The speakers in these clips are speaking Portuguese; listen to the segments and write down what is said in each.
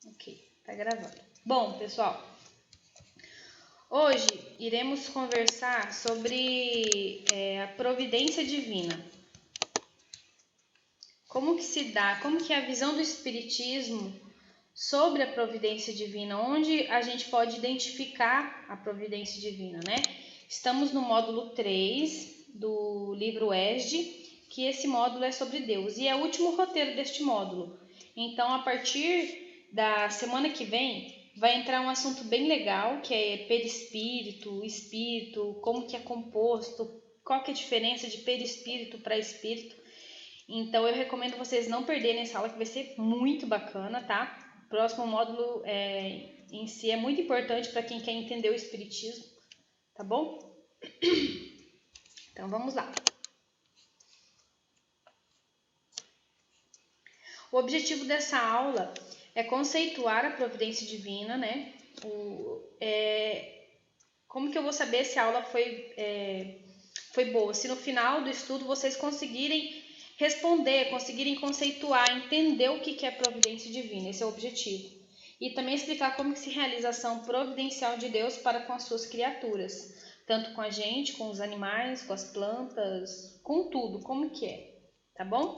Ok, tá gravando. Bom, pessoal, hoje iremos conversar sobre a providência divina. Como que se dá, como que é a visão do Espiritismo sobre a providência divina, onde a gente pode identificar a providência divina, né? Estamos no módulo 3 do livro ESD, que esse módulo é sobre Deus, e é o último roteiro deste módulo. Então, a partir da semana que vem, vai entrar um assunto bem legal, que é perispírito, espírito, como que é composto, qual que é a diferença de perispírito para espírito. Então, eu recomendo vocês não perderem essa aula, que vai ser muito bacana, tá? O próximo módulo em si é muito importante para quem quer entender o Espiritismo, tá bom? Então, vamos lá. O objetivo dessa aula é conceituar a providência divina, né? Como que eu vou saber se a aula foi boa? Se no final do estudo vocês conseguirem responder, conseguirem conceituar, entender o que é providência divina, esse é o objetivo. E também explicar como que se realiza a ação providencial de Deus para com as suas criaturas, tanto com a gente, com os animais, com as plantas, com tudo, como que é, tá bom?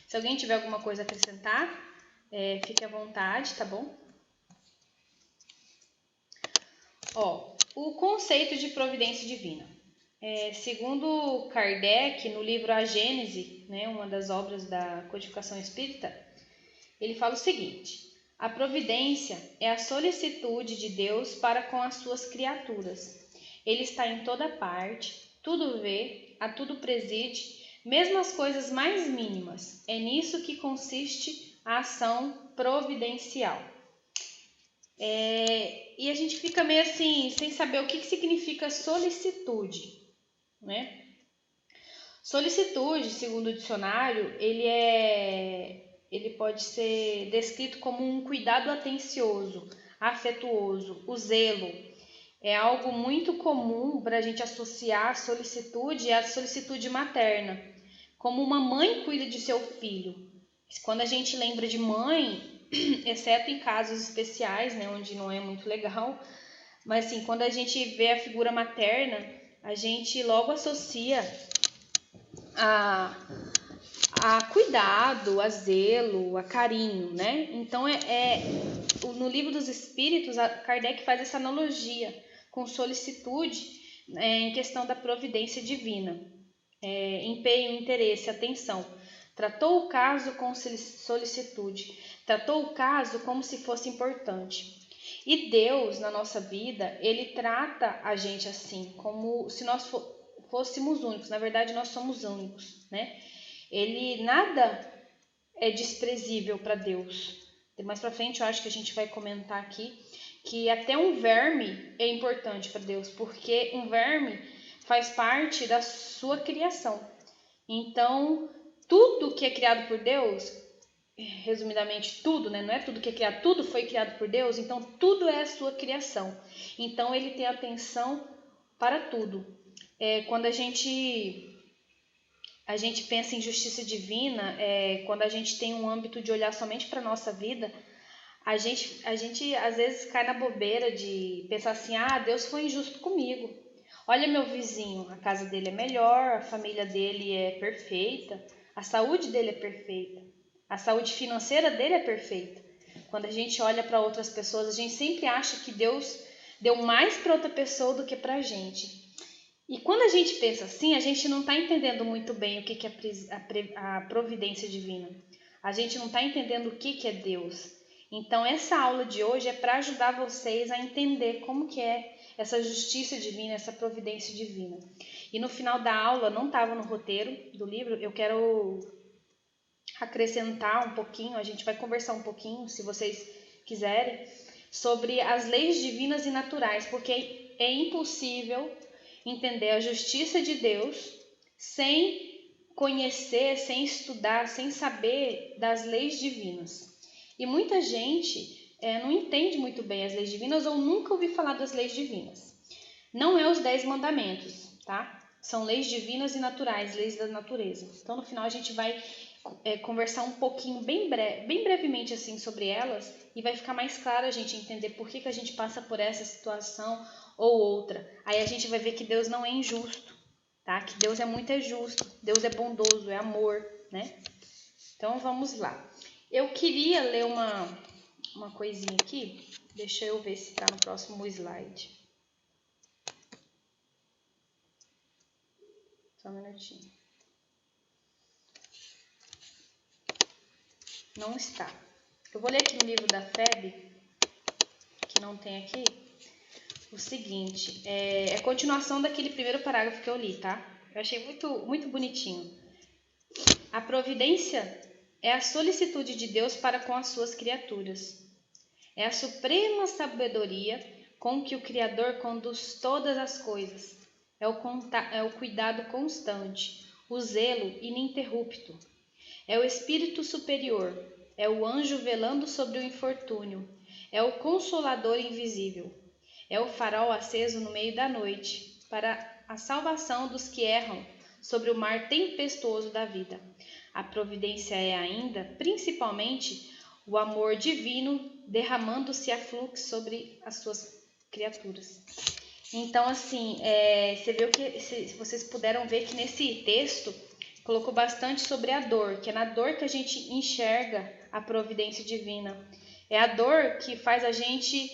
Se alguém tiver alguma coisa a acrescentar, fique à vontade, tá bom? Ó, o conceito de providência divina. Segundo Kardec, no livro A Gênese, né, uma das obras da codificação espírita, ele fala o seguinte: a providência é a solicitude de Deus para com as suas criaturas. Ele está em toda parte, tudo vê, a tudo preside, mesmo as coisas mais mínimas. É nisso que consiste a ação providencial. E a gente fica meio assim, sem saber o que significa solicitude, né? Solicitude, segundo o dicionário, ele pode ser descrito como um cuidado atencioso, afetuoso, o zelo. É algo muito comum para a gente associar a solicitude à solicitude materna, como uma mãe cuida de seu filho. Quando a gente lembra de mãe, exceto em casos especiais, né, onde não é muito legal, mas assim, quando a gente vê a figura materna, a gente logo associa a cuidado, a zelo, a carinho, né? Então, no Livro dos Espíritos, Kardec faz essa analogia com solicitude em questão da providência divina, empenho, interesse, atenção. Tratou o caso com solicitude, tratou o caso como se fosse importante. E Deus, na nossa vida, Ele trata a gente assim, como se nós fôssemos únicos. Na verdade, nós somos únicos, né? Ele nada é desprezível para Deus. Mais para frente eu acho que a gente vai comentar aqui que até um verme é importante para Deus, porque um verme faz parte da sua criação. Então, tudo que é criado por Deus, resumidamente tudo, né? Não é tudo que é criado, tudo foi criado por Deus, então tudo é a sua criação. Então ele tem atenção para tudo. Quando a gente pensa em justiça divina, quando a gente tem um âmbito de olhar somente para a nossa vida, a gente às vezes cai na bobeira de pensar assim: ah, Deus foi injusto comigo. Olha meu vizinho, a casa dele é melhor, a família dele é perfeita, a saúde dele é perfeita, a saúde financeira dele é perfeita. Quando a gente olha para outras pessoas, a gente sempre acha que Deus deu mais para outra pessoa do que para a gente. E quando a gente pensa assim, a gente não está entendendo muito bem o que é a providência divina. A gente não está entendendo o que é Deus. Então, essa aula de hoje é para ajudar vocês a entender como que é essa justiça divina, essa providência divina. E no final da aula, não estava no roteiro do livro, eu quero acrescentar um pouquinho, a gente vai conversar um pouquinho, se vocês quiserem, sobre as leis divinas e naturais, porque é impossível entender a justiça de Deus sem conhecer, sem estudar, sem saber das leis divinas. E muita gente não entende muito bem as leis divinas ou nunca ouviu falar das leis divinas. Não é os 10 mandamentos, tá? São leis divinas e naturais, leis da natureza. Então, no final, a gente vai conversar um pouquinho, bem brevemente assim, sobre elas, e vai ficar mais claro a gente entender por que a gente passa por essa situação ou outra. Aí a gente vai ver que Deus não é injusto, tá? Que Deus é muito justo, Deus é bondoso, é amor, né? Então vamos lá. Eu queria ler uma coisinha aqui, deixa eu ver se está no próximo slide. Só um minutinho. Não está. Eu vou ler aqui no livro da FEB, que não tem aqui, o seguinte, é a continuação daquele primeiro parágrafo que eu li, tá? Eu achei muito bonitinho. A providência é a solicitude de Deus para com as suas criaturas. É a suprema sabedoria com que o Criador conduz todas as coisas. É o cuidado constante, o zelo ininterrupto. É o Espírito superior, é o anjo velando sobre o infortúnio, é o Consolador invisível, é o farol aceso no meio da noite, para a salvação dos que erram sobre o mar tempestuoso da vida. A providência é ainda, principalmente, o amor divino derramando-se a fluxo sobre as suas criaturas. Então, assim, você viu que, se vocês puderam ver que nesse texto colocou bastante sobre a dor, que é na dor que a gente enxerga a providência divina. É a dor que faz a gente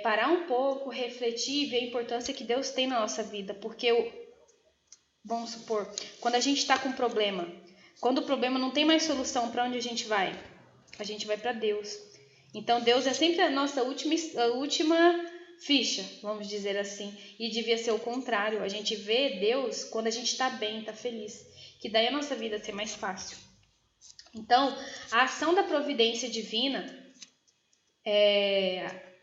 parar um pouco, refletir e ver a importância que Deus tem na nossa vida. Porque, vamos supor, quando a gente está com um problema, quando o problema não tem mais solução, para onde a gente vai? A gente vai para Deus. Então, Deus é sempre a nossa última ficha, vamos dizer assim. E devia ser o contrário. A gente vê Deus quando a gente está bem, está feliz. Que daí a nossa vida ser mais fácil. Então, a ação da providência divina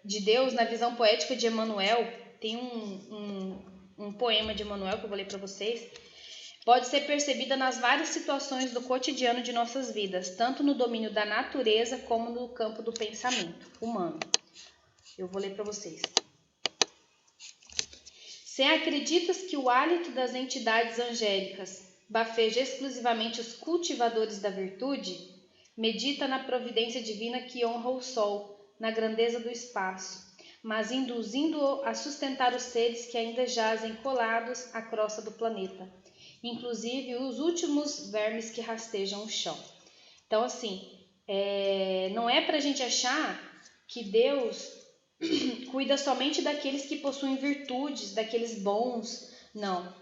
de Deus na visão poética de Emmanuel, tem um poema de Emmanuel que eu vou ler para vocês, pode ser percebida nas várias situações do cotidiano de nossas vidas, tanto no domínio da natureza como no campo do pensamento humano. Eu vou ler para vocês. Se acreditas que o hálito das entidades angélicas bafeja exclusivamente os cultivadores da virtude, medita na providência divina que honra o sol, na grandeza do espaço, mas induzindo-o a sustentar os seres que ainda jazem colados à crosta do planeta, inclusive os últimos vermes que rastejam o chão. Então, assim, não é para a gente achar que Deus cuida somente daqueles que possuem virtudes, daqueles bons. Não.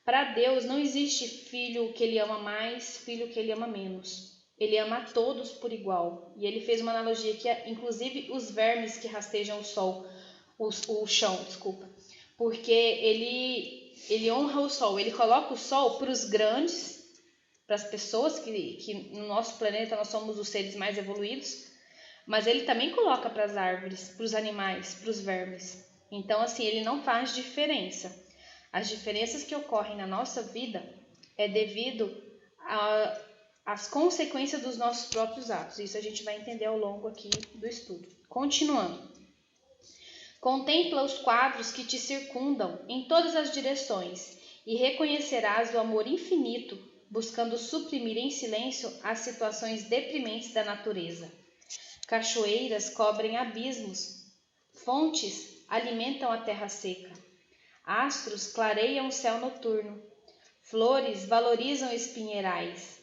Para Deus não existe filho que ele ama mais, filho que ele ama menos. Ele ama a todos por igual. E ele fez uma analogia que é, inclusive, os vermes que rastejam o chão, desculpa. Porque ele honra o sol. Ele coloca o sol para os grandes, para as pessoas que no nosso planeta nós somos os seres mais evoluídos. Mas ele também coloca para as árvores, para os animais, para os vermes. Então, assim, ele não faz diferença. As diferenças que ocorrem na nossa vida é devido às consequências dos nossos próprios atos. Isso a gente vai entender ao longo aqui do estudo. Continuando. Contempla os quadros que te circundam em todas as direções e reconhecerás o amor infinito, buscando suprimir em silêncio as situações deprimentes da natureza. Cachoeiras cobrem abismos, fontes alimentam a terra seca, astros clareiam o céu noturno, flores valorizam espinheirais.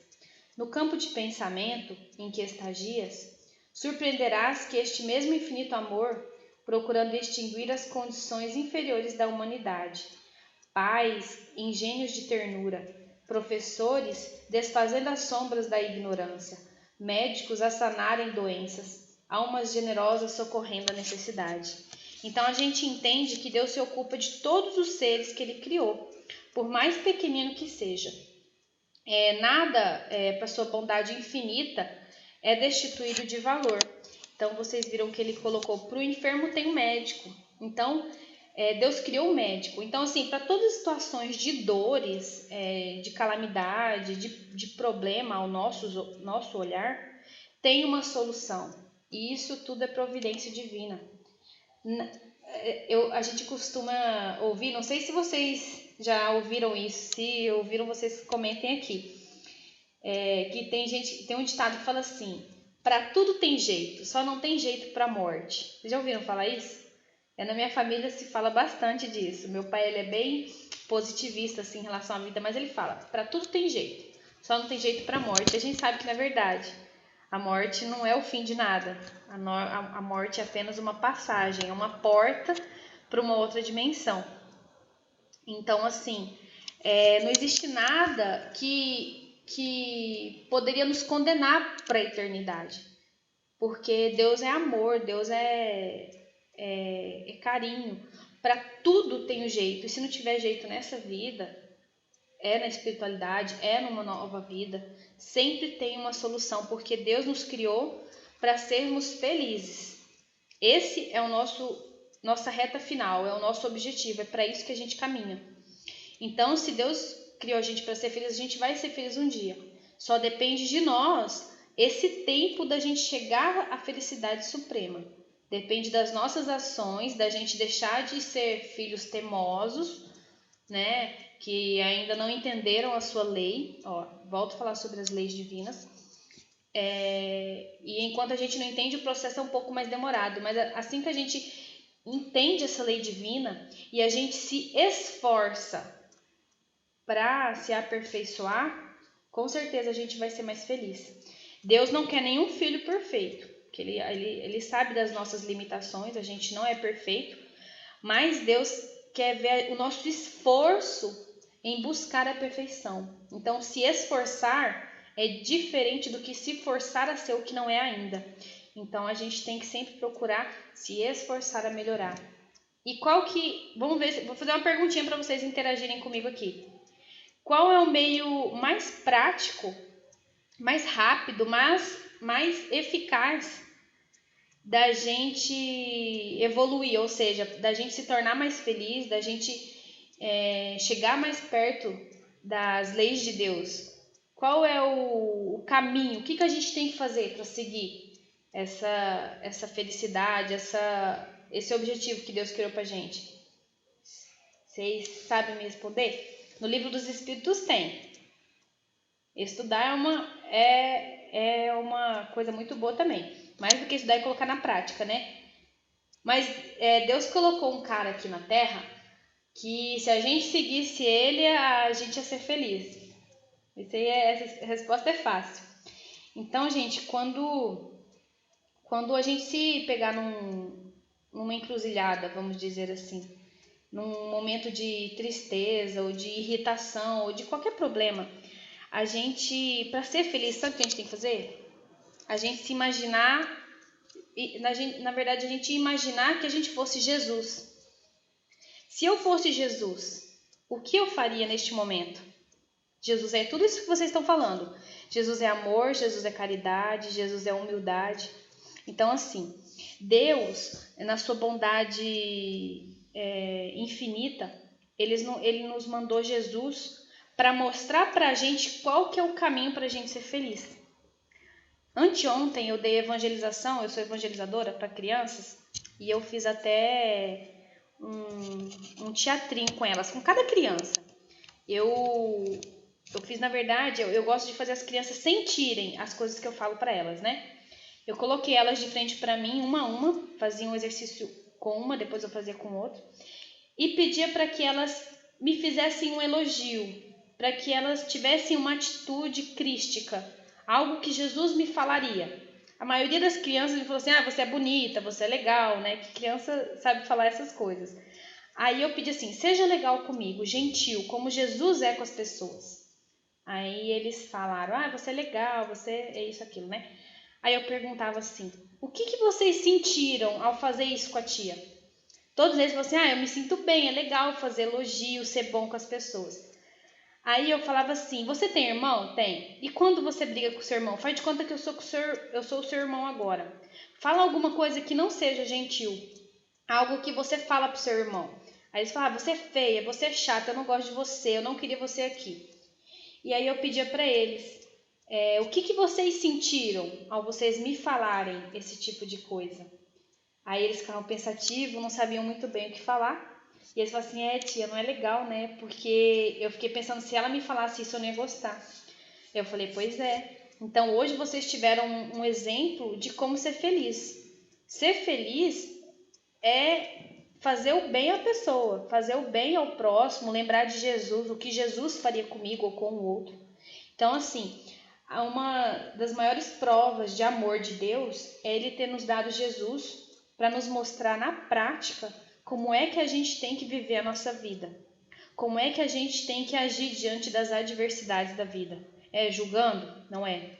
No campo de pensamento em que estagias, surpreenderás que este mesmo infinito amor, procurando extinguir as condições inferiores da humanidade, pais, engenhos de ternura, professores desfazendo as sombras da ignorância, médicos a sanarem doenças, almas generosas socorrendo a necessidade. Então a gente entende que Deus se ocupa de todos os seres que Ele criou, por mais pequenino que seja. Nada, para sua bondade infinita, é destituído de valor. Então vocês viram que Ele colocou para o enfermo tem um médico. Então Deus criou o médico. Então, assim, para todas as situações de dores, de calamidade, de problema ao nosso olhar, tem uma solução. E isso tudo é providência divina. A gente costuma ouvir, não sei se vocês já ouviram isso, se ouviram, vocês comentem aqui. que tem um ditado que fala assim: para tudo tem jeito, só não tem jeito para morte. Vocês já ouviram falar isso? Na minha família se fala bastante disso. Meu pai, ele é bem positivista assim em relação à vida, mas ele fala: para tudo tem jeito, só não tem jeito para morte. A gente sabe que na verdade a morte não é o fim de nada. A morte é apenas uma passagem, é uma porta para uma outra dimensão. Então, assim, não existe nada que poderia nos condenar para a eternidade. Porque Deus é amor, Deus é carinho. Para tudo tem um jeito. E se não tiver jeito nessa vida, na espiritualidade, numa nova vida, sempre tem uma solução. Porque Deus nos criou para sermos felizes. Esse é nossa reta final, é o nosso objetivo. É para isso que a gente caminha. Então, se Deus criou a gente para ser feliz, a gente vai ser feliz um dia. Só depende de nós esse tempo da gente chegar à felicidade suprema. Depende das nossas ações, da gente deixar de ser filhos teimosos, né? Que ainda não entenderam a sua lei. Volto a falar sobre as leis divinas. E enquanto a gente não entende, o processo é um pouco mais demorado. Mas assim que a gente entende essa lei divina e a gente se esforça para se aperfeiçoar, com certeza a gente vai ser mais feliz. Deus não quer nenhum filho perfeito, porque ele sabe das nossas limitações, a gente não é perfeito, mas Deus quer ver o nosso esforço em buscar a perfeição. Então, se esforçar é diferente do que se forçar a ser o que não é ainda. Então, a gente tem que sempre procurar se esforçar a melhorar. E vamos ver, vou fazer uma perguntinha para vocês interagirem comigo aqui. Qual é o meio mais prático, mais rápido, mais eficaz da gente evoluir, ou seja, da gente se tornar mais feliz, da gente chegar mais perto das leis de Deus? Qual é o caminho? O que a gente tem que fazer para seguir essa felicidade, esse objetivo que Deus criou para a gente? Vocês sabem me responder? No livro dos Espíritos tem. Estudar é uma coisa muito boa também. Mais do que estudar e colocar na prática, né? Mas Deus colocou um cara aqui na Terra que se a gente seguisse ele, a gente ia ser feliz. Essa resposta é fácil. Então, gente, quando a gente se pegar numa encruzilhada, vamos dizer assim, num momento de tristeza ou de irritação ou de qualquer problema, a gente, para ser feliz, sabe o que a gente tem que fazer? A gente se imaginar, na verdade, a gente imaginar que a gente fosse Jesus. Se eu fosse Jesus, o que eu faria neste momento? Jesus é tudo isso que vocês estão falando. Jesus é amor, Jesus é caridade, Jesus é humildade. Então, assim, Deus, na sua bondade infinita, ele nos mandou Jesus para mostrar para a gente qual que é o caminho para a gente ser feliz. Anteontem eu dei evangelização, eu sou evangelizadora para crianças, e eu fiz até um teatrinho com elas, com cada criança. Eu fiz, na verdade, eu gosto de fazer as crianças sentirem as coisas que eu falo para elas, né? Eu coloquei elas de frente para mim, uma a uma, fazia um exercício com uma, depois eu fazia com outra, e pedia para que elas me fizessem um elogio, para que elas tivessem uma atitude crística, algo que Jesus me falaria. A maioria das crianças me falou assim: você é bonita, você é legal, né? Que criança sabe falar essas coisas. Aí eu pedi assim: seja legal comigo, gentil, como Jesus é com as pessoas. Aí eles falaram: você é legal, você é isso, aquilo, né? Aí eu perguntava assim: o que vocês sentiram ao fazer isso com a tia? Todos eles falaram assim: eu me sinto bem, é legal fazer elogio, ser bom com as pessoas. Aí eu falava assim: você tem irmão? Tem. E quando você briga com o seu irmão? Faz de conta que eu sou o seu irmão agora. Fala alguma coisa que não seja gentil. Algo que você fala pro seu irmão. Aí eles falavam: você é feia, você é chata, eu não gosto de você, eu não queria você aqui. E aí eu pedia para eles: o que vocês sentiram ao vocês me falarem esse tipo de coisa? Aí eles ficavam pensativos, não sabiam muito bem o que falar. E eles falaram assim: tia, não é legal, né? Porque eu fiquei pensando, se ela me falasse isso, eu não ia gostar. Eu falei, pois é. Então hoje vocês tiveram um exemplo de como ser feliz. Ser feliz é fazer o bem à pessoa, fazer o bem ao próximo, lembrar de Jesus, o que Jesus faria comigo ou com o outro. Então, assim, uma das maiores provas de amor de Deus é Ele ter nos dado Jesus para nos mostrar na prática como é que a gente tem que viver a nossa vida. Como é que a gente tem que agir diante das adversidades da vida. É julgando? Não é.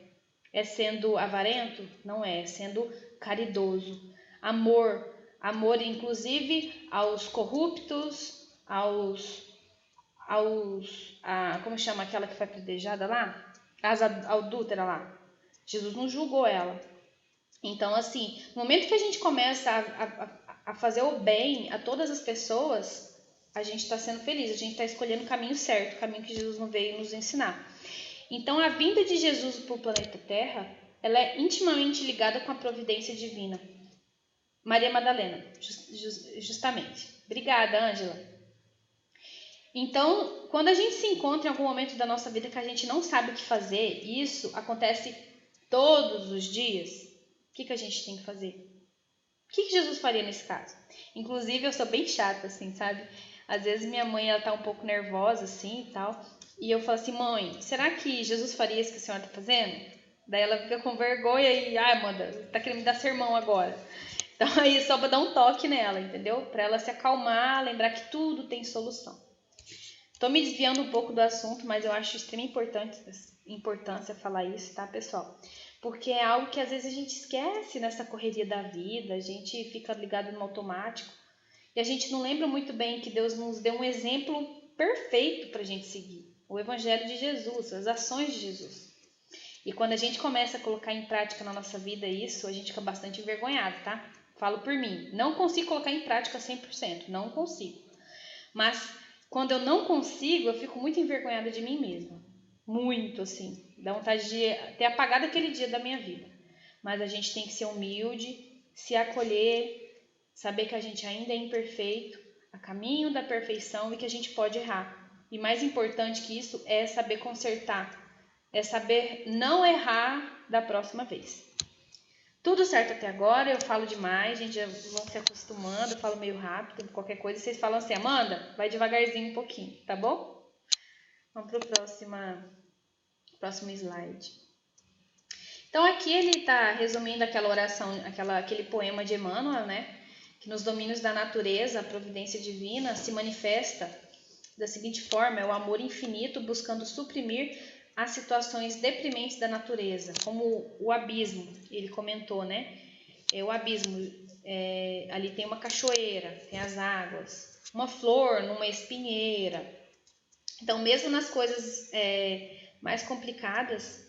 É sendo avarento? Não é. É sendo caridoso. Amor inclusive aos corruptos, como chama aquela que foi apedrejada lá? As adúltera lá. Jesus não julgou ela. Então, assim, no momento que a gente começa a fazer o bem a todas as pessoas, a gente está sendo feliz, a gente está escolhendo o caminho certo, o caminho que Jesus não veio nos ensinar. Então, a vinda de Jesus para o planeta Terra, ela é intimamente ligada com a providência divina. Maria Madalena, justamente. Obrigada, Ângela. Então, quando a gente se encontra em algum momento da nossa vida que a gente não sabe o que fazer, isso acontece todos os dias, o que a gente tem que fazer? O que Jesus faria nesse caso? Inclusive, eu sou bem chata, assim, sabe? Às vezes minha mãe, ela tá um pouco nervosa, assim, e tal. E eu falo assim, mãe, será que Jesus faria isso que a senhora tá fazendo? Daí ela fica com vergonha e, Amanda, tá querendo me dar sermão agora. Então, aí só pra dar um toque nela, entendeu? Pra ela se acalmar, lembrar que tudo tem solução. Tô me desviando um pouco do assunto, mas eu acho de extrema importância falar isso, tá, pessoal? Porque é algo que às vezes a gente esquece nessa correria da vida, a gente fica ligado no automático e a gente não lembra muito bem que Deus nos deu um exemplo perfeito para a gente seguir. O Evangelho de Jesus, as ações de Jesus. E quando a gente começa a colocar em prática na nossa vida isso, a gente fica bastante envergonhado, tá? Falo por mim. Não consigo colocar em prática 100%, não consigo. Mas quando eu não consigo, eu fico muito envergonhada de mim mesma. Muito, assim. Dá vontade de ter apagado aquele dia da minha vida. Mas a gente tem que ser humilde, se acolher, saber que a gente ainda é imperfeito, a caminho da perfeição e que a gente pode errar. E mais importante que isso é saber consertar, é saber não errar da próxima vez. Tudo certo até agora, eu falo demais, a gente já vão se acostumando, eu falo meio rápido, qualquer coisa, vocês falam assim, Amanda, vai devagarzinho um pouquinho, tá bom? Vamos para o próximo slide. Então aqui ele está resumindo aquela oração, aquele poema de Emmanuel, né? Que nos domínios da natureza, a providência divina se manifesta da seguinte forma, é o amor infinito buscando suprimir as situações deprimentes da natureza, como o abismo, ele comentou, né? O abismo, ali tem uma cachoeira, tem as águas, uma flor numa espinheira. Então, mesmo nas coisas mais complicadas,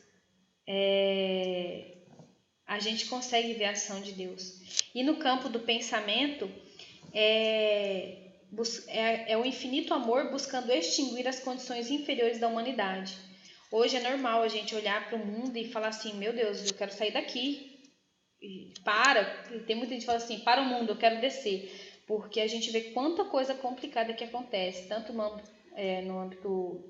a gente consegue ver a ação de Deus. E no campo do pensamento, é o infinito amor buscando extinguir as condições inferiores da humanidade. Hoje é normal a gente olhar para o mundo e falar assim, meu Deus, eu quero sair daqui. Tem muita gente que fala assim, para o mundo, eu quero descer. Porque a gente vê quanta coisa complicada que acontece, tanto no âmbito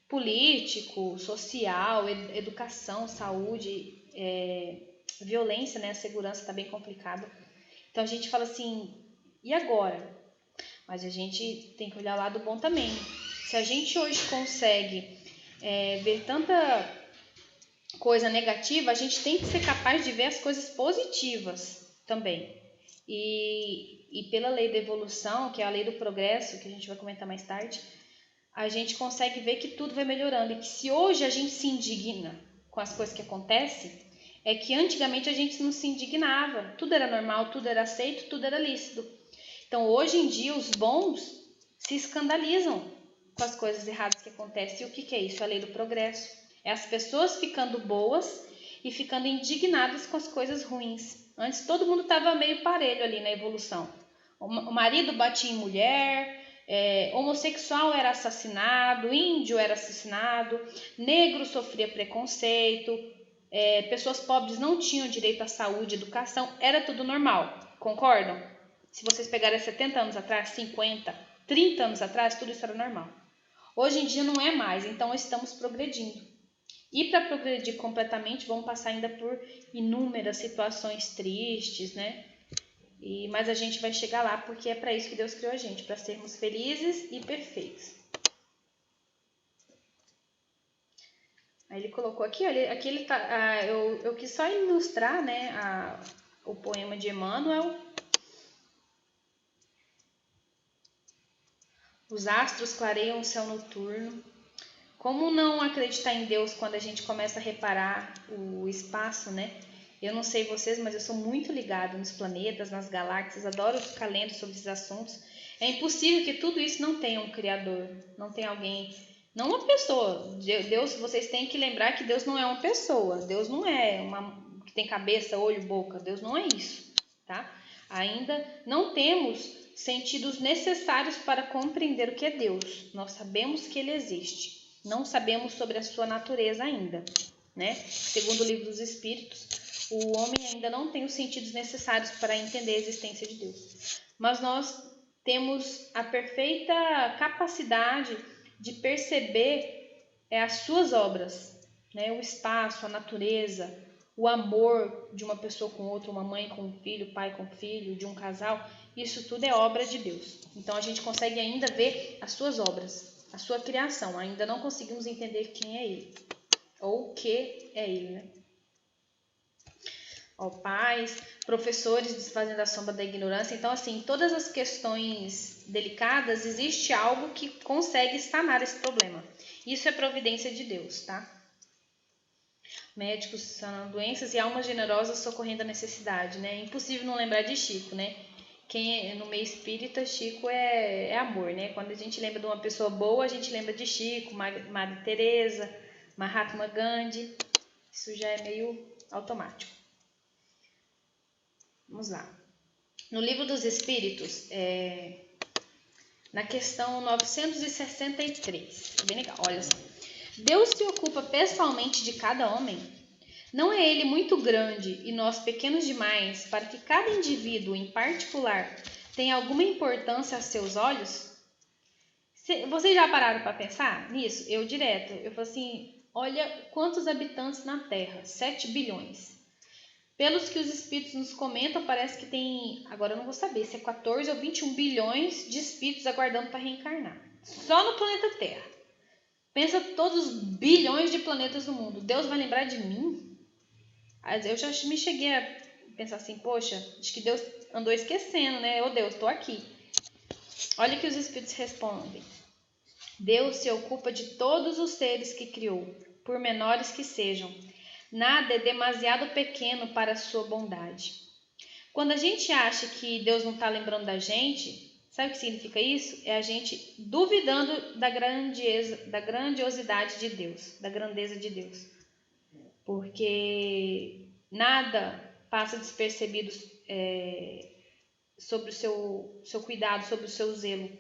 político, social, educação, saúde, violência, né? A segurança está bem complicada. Então a gente fala assim, e agora? Mas a gente tem que olhar o lado bom também. Se a gente hoje consegue ver tanta coisa negativa, a gente tem que ser capaz de ver as coisas positivas também. E pela lei da evolução, que é a lei do progresso, que a gente vai comentar mais tarde, a gente consegue ver que tudo vai melhorando. E que se hoje a gente se indigna com as coisas que acontecem, é que antigamente a gente não se indignava. Tudo era normal, tudo era aceito, tudo era lícito. Então, hoje em dia, os bons se escandalizam com as coisas erradas que acontecem. E o que é isso? É a lei do progresso. É as pessoas ficando boas e ficando indignadas com as coisas ruins. Antes, todo mundo estava meio parelho ali na evolução. O marido batia em mulher, homossexual era assassinado, índio era assassinado, negro sofria preconceito, pessoas pobres não tinham direito à saúde, educação, era tudo normal. Concordam? Se vocês pegarem 70 anos atrás, 50, 30 anos atrás, tudo isso era normal. Hoje em dia não é mais, então estamos progredindo. E para progredir completamente, vamos passar ainda por inúmeras situações tristes, né? Mas a gente vai chegar lá porque é para isso que Deus criou a gente, para sermos felizes e perfeitos. Aí ele colocou aqui, olha, aqui ele tá, eu quis só ilustrar, né, o poema de Emmanuel. Os astros clareiam o céu noturno. Como não acreditar em Deus quando a gente começa a reparar o espaço, né? Eu não sei vocês, mas eu sou muito ligada nos planetas, nas galáxias, adoro ficar lendo sobre esses assuntos. É impossível que tudo isso não tenha um criador, não tenha alguém, não uma pessoa. Deus, vocês têm que lembrar que Deus não é uma pessoa, Deus não é uma que tem cabeça, olho, boca, Deus não é isso, tá? Ainda não temos sentidos necessários para compreender o que é Deus. Nós sabemos que ele existe. Não sabemos sobre a sua natureza ainda, né? Segundo o Livro dos Espíritos, o homem ainda não tem os sentidos necessários para entender a existência de Deus. Mas nós temos a perfeita capacidade de perceber as suas obras, né? O espaço, a natureza, o amor de uma pessoa com outra, uma mãe com um filho, pai com filho, de um casal, isso tudo é obra de Deus. Então a gente consegue ainda ver as suas obras, a sua criação. Ainda não conseguimos entender quem é ele, ou o que é ele, né? Ó, pais, professores desfazendo a sombra da ignorância. Então, assim, todas as questões delicadas, existe algo que consegue sanar esse problema. Isso é providência de Deus, tá? Médicos sanando doenças e almas generosas socorrendo a necessidade, né? É impossível não lembrar de Chico, né? Quem é no meio espírita, Chico é amor, né? Quando a gente lembra de uma pessoa boa, a gente lembra de Chico, Madre Teresa, Mahatma Gandhi. Isso já é meio automático. Vamos lá. No Livro dos Espíritos, na questão 963, bem legal, olha só. Deus se ocupa pessoalmente de cada homem? Não é ele muito grande e nós pequenos demais para que cada indivíduo em particular tenha alguma importância a seus olhos? Vocês já pararam para pensar nisso? Eu falo assim, olha quantos habitantes na Terra, 7 bilhões. Pelos que os espíritos nos comentam, parece que tem, agora eu não vou saber se é 14 ou 21 bilhões de espíritos aguardando para reencarnar. Só no planeta Terra. Pensa todos os bilhões de planetas no mundo. Deus vai lembrar de mim? Eu já me cheguei a pensar assim, poxa, acho que Deus andou esquecendo, né? Ô Deus, estou aqui. Olha que os espíritos respondem. Deus se ocupa de todos os seres que criou, por menores que sejam. Nada é demasiado pequeno para a sua bondade. Quando a gente acha que Deus não está lembrando da gente, sabe o que significa isso? É a gente duvidando da grandiosidade de Deus, da grandeza de Deus. Porque nada passa despercebido sobre o seu cuidado, sobre o seu zelo.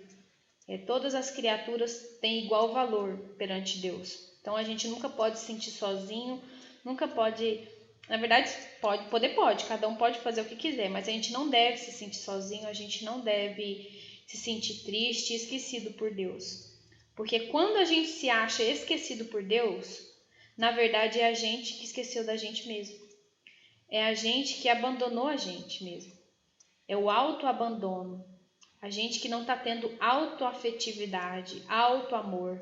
Todas as criaturas têm igual valor perante Deus. Então a gente nunca pode se sentir sozinho, nunca pode. Na verdade, pode, cada um pode fazer o que quiser, mas a gente não deve se sentir sozinho, a gente não deve se sentir triste e esquecido por Deus. Porque quando a gente se acha esquecido por Deus, na verdade é a gente que esqueceu da gente mesmo. É a gente que abandonou a gente mesmo. É o autoabandono. A gente que não está tendo autoafetividade, autoamor.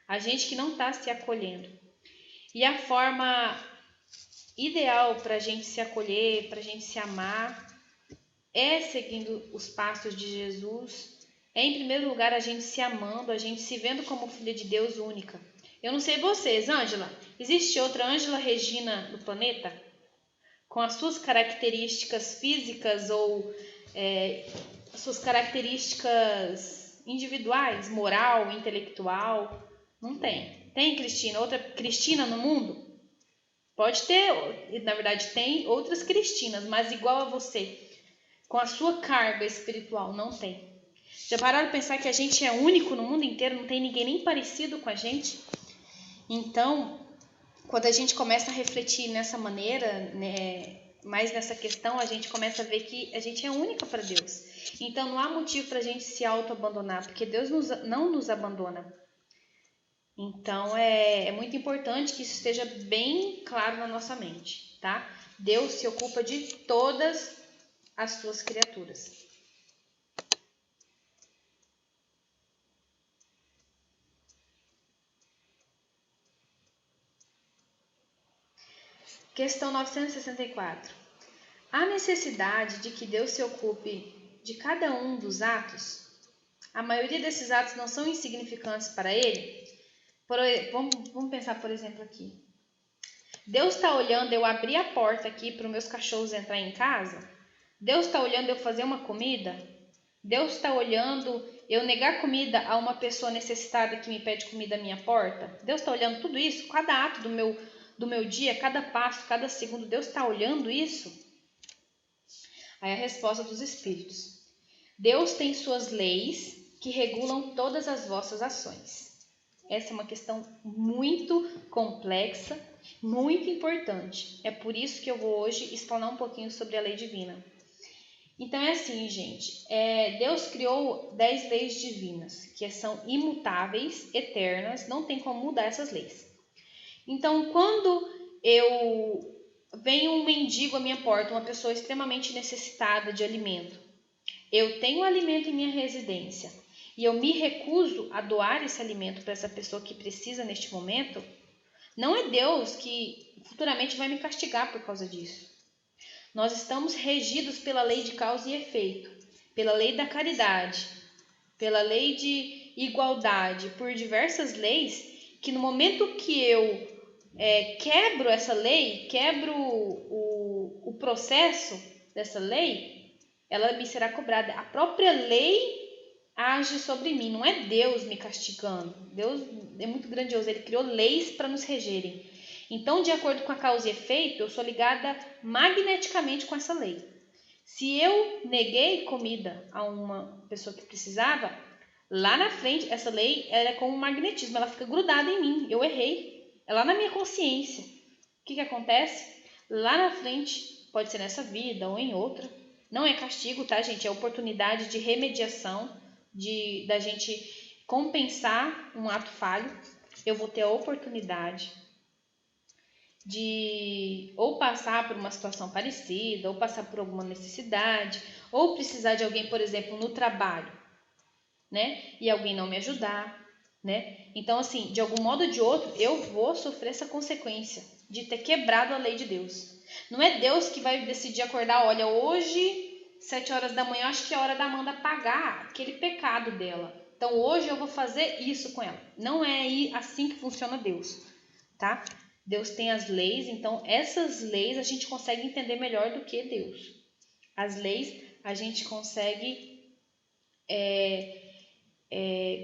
A gente que não está se acolhendo. E a forma ideal para a gente se acolher, para a gente se amar, é seguindo os passos de Jesus. É, em primeiro lugar, a gente se amando, a gente se vendo como filha de Deus única. Eu não sei vocês, Ângela, existe outra Ângela Regina no planeta? Com as suas características físicas ou suas características individuais, moral, intelectual? Não tem. Tem, Cristina? Outra Cristina no mundo? Pode ter, na verdade tem outras Cristinas, mas igual a você, com a sua carga espiritual, não tem. Já pararam de pensar que a gente é único no mundo inteiro, não tem ninguém nem parecido com a gente? Então, quando a gente começa a refletir nessa maneira, né, mais nessa questão, a gente começa a ver que a gente é única para Deus. Então, não há motivo para a gente se auto-abandonar, porque Deus não nos abandona. Então, é muito importante que isso esteja bem claro na nossa mente, tá? Deus se ocupa de todas as suas criaturas. Questão 964. Há necessidade de que Deus se ocupe de cada um dos atos? A maioria desses atos não são insignificantes para Ele? Vamos pensar, por exemplo, aqui. Deus está olhando eu abrir a porta aqui para os meus cachorros entrar em casa? Deus está olhando eu fazer uma comida? Deus está olhando eu negar comida a uma pessoa necessitada que me pede comida à minha porta? Deus está olhando tudo isso? Cada ato do meu dia, cada passo, cada segundo, Deus está olhando isso? Aí a resposta dos Espíritos. Deus tem suas leis que regulam todas as vossas ações. Essa é uma questão muito complexa, muito importante. É por isso que eu vou hoje explanar um pouquinho sobre a lei divina. Então é assim, gente. Deus criou 10 leis divinas, que são imutáveis, eternas, não tem como mudar essas leis. Então, quando vem um mendigo à minha porta, uma pessoa extremamente necessitada de alimento, eu tenho alimento em minha residência e eu me recuso a doar esse alimento para essa pessoa que precisa neste momento, não é Deus que futuramente vai me castigar por causa disso. Nós estamos regidos pela lei de causa e efeito, pela lei da caridade, pela lei de igualdade, por diversas leis que no momento que eu quebro essa lei, quebro o processo dessa lei, ela me será cobrada. A própria lei age sobre mim, não é Deus me castigando. Deus é muito grandioso, Ele criou leis para nos regerem. Então, de acordo com a causa e efeito, eu sou ligada magneticamente com essa lei. Se eu neguei comida a uma pessoa que precisava, lá na frente, essa lei ela é como um magnetismo, ela fica grudada em mim. Eu errei, é lá na minha consciência. O que acontece? Lá na frente, pode ser nessa vida ou em outra, não é castigo, tá, gente? É oportunidade de remediação, da gente compensar um ato falho. Eu vou ter a oportunidade de ou passar por uma situação parecida, ou passar por alguma necessidade, ou precisar de alguém, por exemplo, no trabalho, né? E alguém não me ajudar, né? Então, assim, de algum modo ou de outro, eu vou sofrer essa consequência de ter quebrado a lei de Deus. Não é Deus que vai decidir acordar, olha, hoje, 7 horas da manhã, acho que é hora da Amanda pagar aquele pecado dela. Então, hoje eu vou fazer isso com ela. Não é assim que funciona Deus, tá? Deus tem as leis, então essas leis a gente consegue entender melhor do que Deus. As leis a gente consegue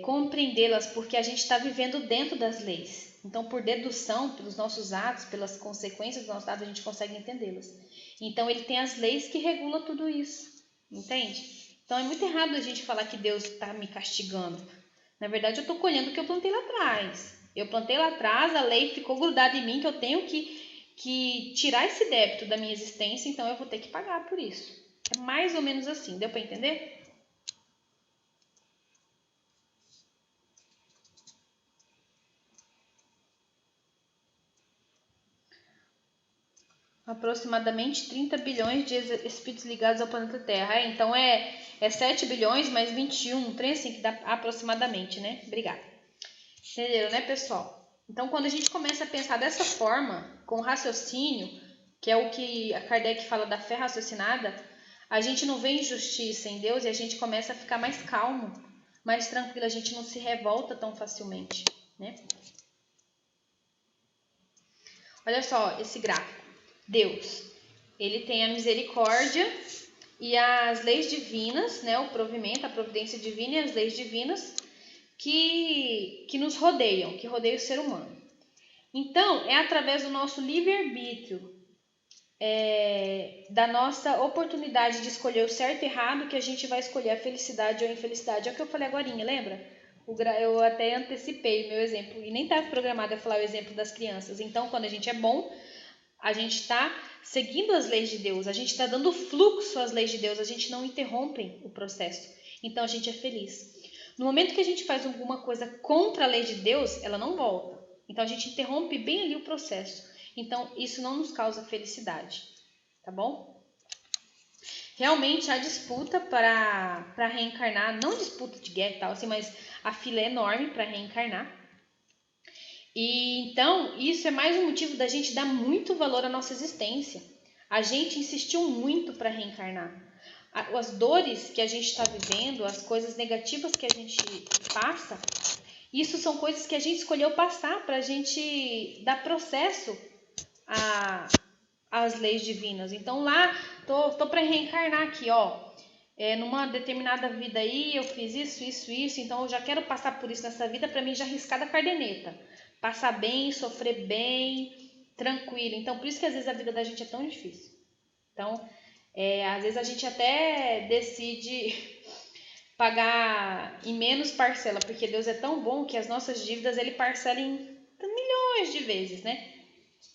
compreendê-las porque a gente está vivendo dentro das leis. Então, por dedução, pelos nossos atos, pelas consequências dos nossos atos, a gente consegue entendê-las. Então, ele tem as leis que regulam tudo isso, entende? Então, é muito errado a gente falar que Deus está me castigando. Na verdade, eu estou colhendo o que eu plantei lá atrás. Eu plantei lá atrás, a lei ficou grudada em mim, que eu tenho que tirar esse débito da minha existência, então eu vou ter que pagar por isso. É mais ou menos assim, deu para entender? Aproximadamente 30 bilhões de espíritos ligados ao planeta Terra. Então é 7 bilhões mais 21, um trem assim que dá aproximadamente, né? Obrigada. Entenderam, né, pessoal? Então, quando a gente começa a pensar dessa forma, com raciocínio, que é o que a Kardec fala da fé raciocinada, a gente não vê injustiça em Deus e a gente começa a ficar mais calmo, mais tranquilo, a gente não se revolta tão facilmente, né? Olha só esse gráfico. Deus, ele tem a misericórdia e as leis divinas, né? O provimento, a providência divina e as leis divinas que nos rodeiam, que rodeiam o ser humano. Então, é através do nosso livre-arbítrio, da nossa oportunidade de escolher o certo e errado, que a gente vai escolher a felicidade ou a infelicidade. É o que eu falei agorinha, lembra? Eu até antecipei o meu exemplo, e nem estava programado a falar o exemplo das crianças. Então, quando a gente é bom, a gente está seguindo as leis de Deus, a gente está dando fluxo às leis de Deus, a gente não interrompe o processo. Então, a gente é feliz. No momento que a gente faz alguma coisa contra a lei de Deus, ela não volta. Então a gente interrompe bem ali o processo. Então isso não nos causa felicidade, tá bom? Realmente há disputa para reencarnar, não disputa de guerra e tal, assim, mas a fila é enorme para reencarnar. E então isso é mais um motivo da gente dar muito valor à nossa existência. A gente insistiu muito para reencarnar. As dores que a gente está vivendo, as coisas negativas que a gente passa, isso são coisas que a gente escolheu passar para a gente dar processo às leis divinas. Então lá, tô para reencarnar aqui, ó. Numa determinada vida aí, eu fiz isso, então eu já quero passar por isso nessa vida para mim já riscar da caderneta. Passar bem, sofrer bem, tranquilo. Então por isso que às vezes a vida da gente é tão difícil. Então, às vezes a gente até decide pagar em menos parcela, porque Deus é tão bom que as nossas dívidas ele parcela em milhões de vezes, né?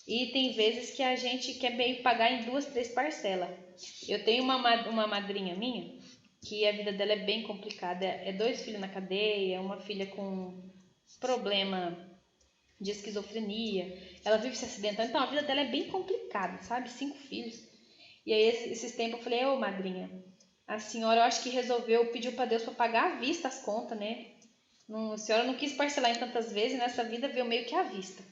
E tem vezes que a gente quer meio pagar em 2, 3 parcelas. Eu tenho uma madrinha minha, que a vida dela é bem complicada. 2 filhos na cadeia, uma filha com problema de esquizofrenia. Ela vive se acidentando, então a vida dela é bem complicada, sabe? 5 filhos. E aí, esses tempos eu falei, ô madrinha, a senhora eu acho que pediu para Deus para pagar à vista as contas, né? A senhora não quis parcelar em tantas vezes, nessa vida veio meio que à vista.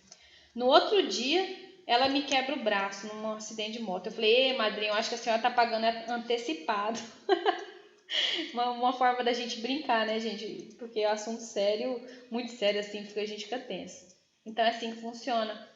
No outro dia, ela me quebra o braço num acidente de moto. Eu falei, madrinha, eu acho que a senhora tá pagando antecipado. uma forma da gente brincar, né, gente? Porque é um assunto sério, muito sério, assim, porque a gente fica tenso. Então é assim que funciona.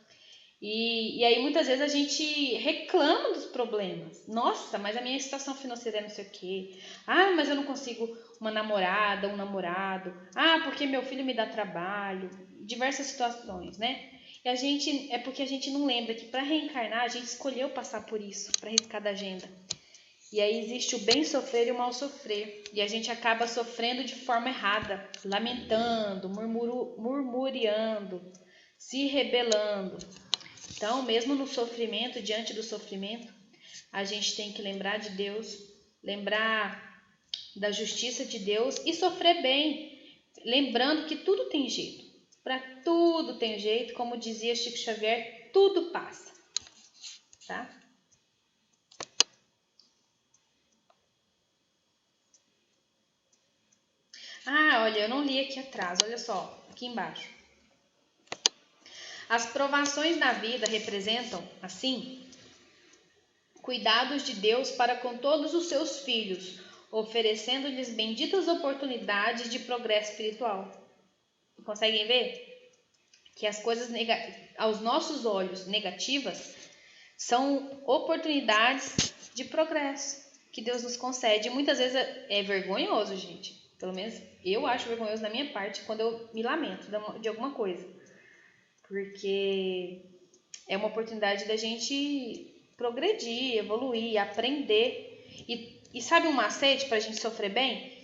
E aí muitas vezes a gente reclama dos problemas. Nossa, mas a minha situação financeira é não sei o quê. Ah, mas eu não consigo uma namorada, um namorado. Ah, porque meu filho me dá trabalho. Diversas situações, né? É porque a gente não lembra que para reencarnar a gente escolheu passar por isso, para riscar da agenda. E aí existe o bem sofrer e o mal sofrer. E a gente acaba sofrendo de forma errada, lamentando, murmurando, se rebelando. Então, mesmo no sofrimento, diante do sofrimento, a gente tem que lembrar de Deus, lembrar da justiça de Deus e sofrer bem, lembrando que tudo tem jeito. Para tudo tem jeito, como dizia Chico Xavier, tudo passa, tá? Ah, olha, eu não li aqui atrás, olha só, aqui embaixo. As provações da vida representam, assim, cuidados de Deus para com todos os seus filhos, oferecendo-lhes benditas oportunidades de progresso espiritual. Conseguem ver? Que as coisas aos nossos olhos negativas são oportunidades de progresso que Deus nos concede. E muitas vezes é vergonhoso, gente. Pelo menos eu acho vergonhoso da minha parte quando eu me lamento de alguma coisa. Porque é uma oportunidade da gente progredir, evoluir, aprender. E sabe um macete para a gente sofrer bem?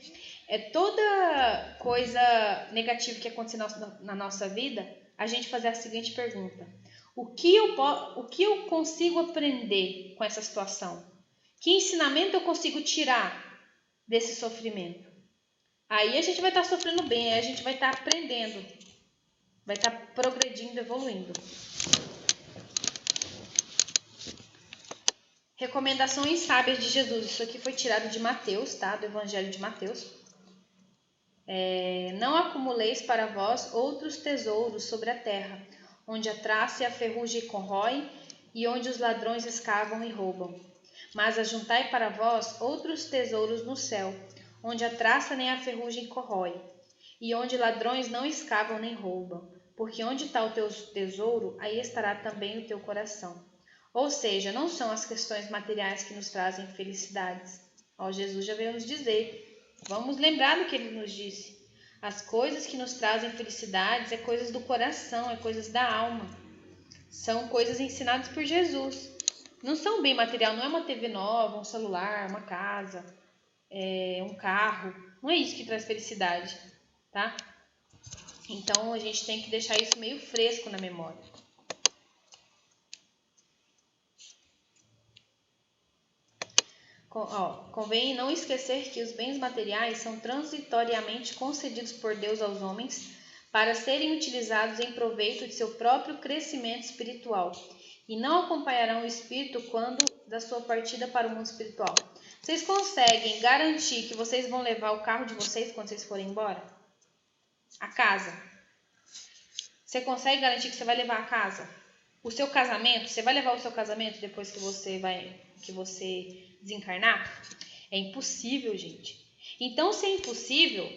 É toda coisa negativa que acontecer na nossa vida, a gente fazer a seguinte pergunta: o que eu consigo aprender com essa situação? Que ensinamento eu consigo tirar desse sofrimento? Aí a gente vai estar sofrendo bem, aí a gente vai estar aprendendo, vai estar progredindo, evoluindo. Recomendações sábias de Jesus. Isso aqui foi tirado de Mateus, tá? Do Evangelho de Mateus. Não acumuleis para vós outros tesouros sobre a terra, onde a traça e a ferrugem corroem, e onde os ladrões escavam e roubam. Mas ajuntai para vós outros tesouros no céu, onde a traça nem a ferrugem corrói, e onde ladrões não escavam nem roubam. Porque onde está o teu tesouro, aí estará também o teu coração. Ou seja, não são as questões materiais que nos trazem felicidades. Jesus já veio nos dizer. Vamos lembrar do que ele nos disse. As coisas que nos trazem felicidades é coisas do coração, é coisas da alma. São coisas ensinadas por Jesus. Não são bem material, não é uma TV nova, um celular, uma casa, um carro. Não é isso que traz felicidade, tá? Então a gente tem que deixar isso meio fresco na memória. Convém não esquecer que os bens materiais são transitoriamente concedidos por Deus aos homens para serem utilizados em proveito de seu próprio crescimento espiritual e não acompanharão o espírito quando da sua partida para o mundo espiritual. Vocês conseguem garantir que vocês vão levar o carro de vocês quando vocês forem embora? A casa? Você consegue garantir que você vai levar a casa? O seu casamento? Você vai levar o seu casamento depois que você desencarnar? É impossível, gente. Então, se é impossível,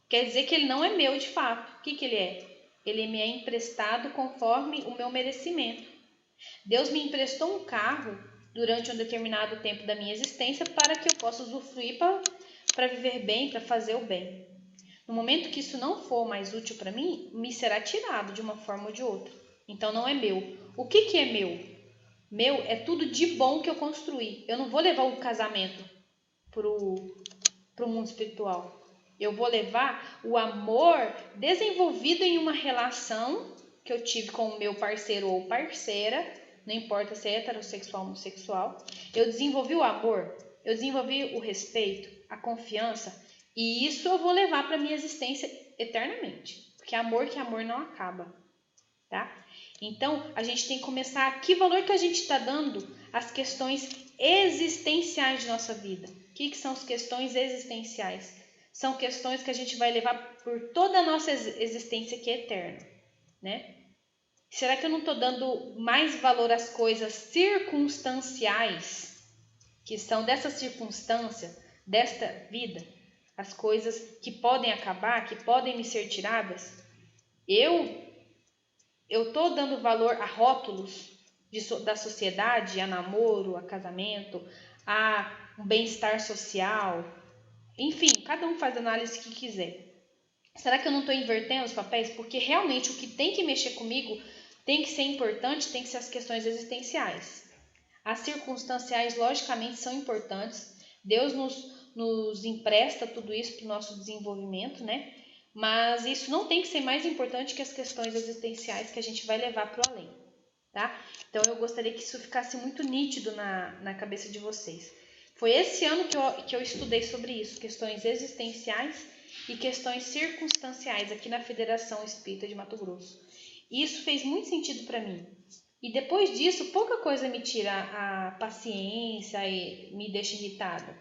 quer dizer que ele não é meu de fato. O que ele é? Ele me é emprestado conforme o meu merecimento. Deus me emprestou um carro durante um determinado tempo da minha existência para que eu possa usufruir para viver bem, para fazer o bem. No momento que isso não for mais útil para mim, me será tirado de uma forma ou de outra. Então não é meu. O que é meu? Meu é tudo de bom que eu construí. Eu não vou levar o casamento pro mundo espiritual. Eu vou levar o amor desenvolvido em uma relação que eu tive com o meu parceiro ou parceira, não importa se é heterossexual ou homossexual. Eu desenvolvi o amor, eu desenvolvi o respeito, a confiança, e isso eu vou levar para minha existência eternamente, porque que amor não acaba, tá? Então, a gente tem que começar, que valor que a gente está dando às questões existenciais de nossa vida. O que são as questões existenciais? São questões que a gente vai levar por toda a nossa existência que é eterna, né? Será que eu não estou dando mais valor às coisas circunstanciais, que são dessa circunstância, desta vida? As coisas que podem acabar, que podem me ser tiradas? Eu estou dando valor a rótulos da sociedade, a namoro, a casamento, a um bem-estar social. Enfim, cada um faz a análise que quiser. Será que eu não estou invertendo os papéis? Porque realmente o que tem que mexer comigo tem que ser importante, tem que ser as questões existenciais. As circunstanciais, logicamente, são importantes. Deus nos empresta tudo isso para o nosso desenvolvimento, né? Mas isso não tem que ser mais importante que as questões existenciais que a gente vai levar para o além, tá? Então, eu gostaria que isso ficasse muito nítido na cabeça de vocês. Foi esse ano que eu estudei sobre isso, questões existenciais e questões circunstanciais aqui na Federação Espírita de Mato Grosso. E isso fez muito sentido para mim. E depois disso, pouca coisa me tira a paciência e me deixa irritada.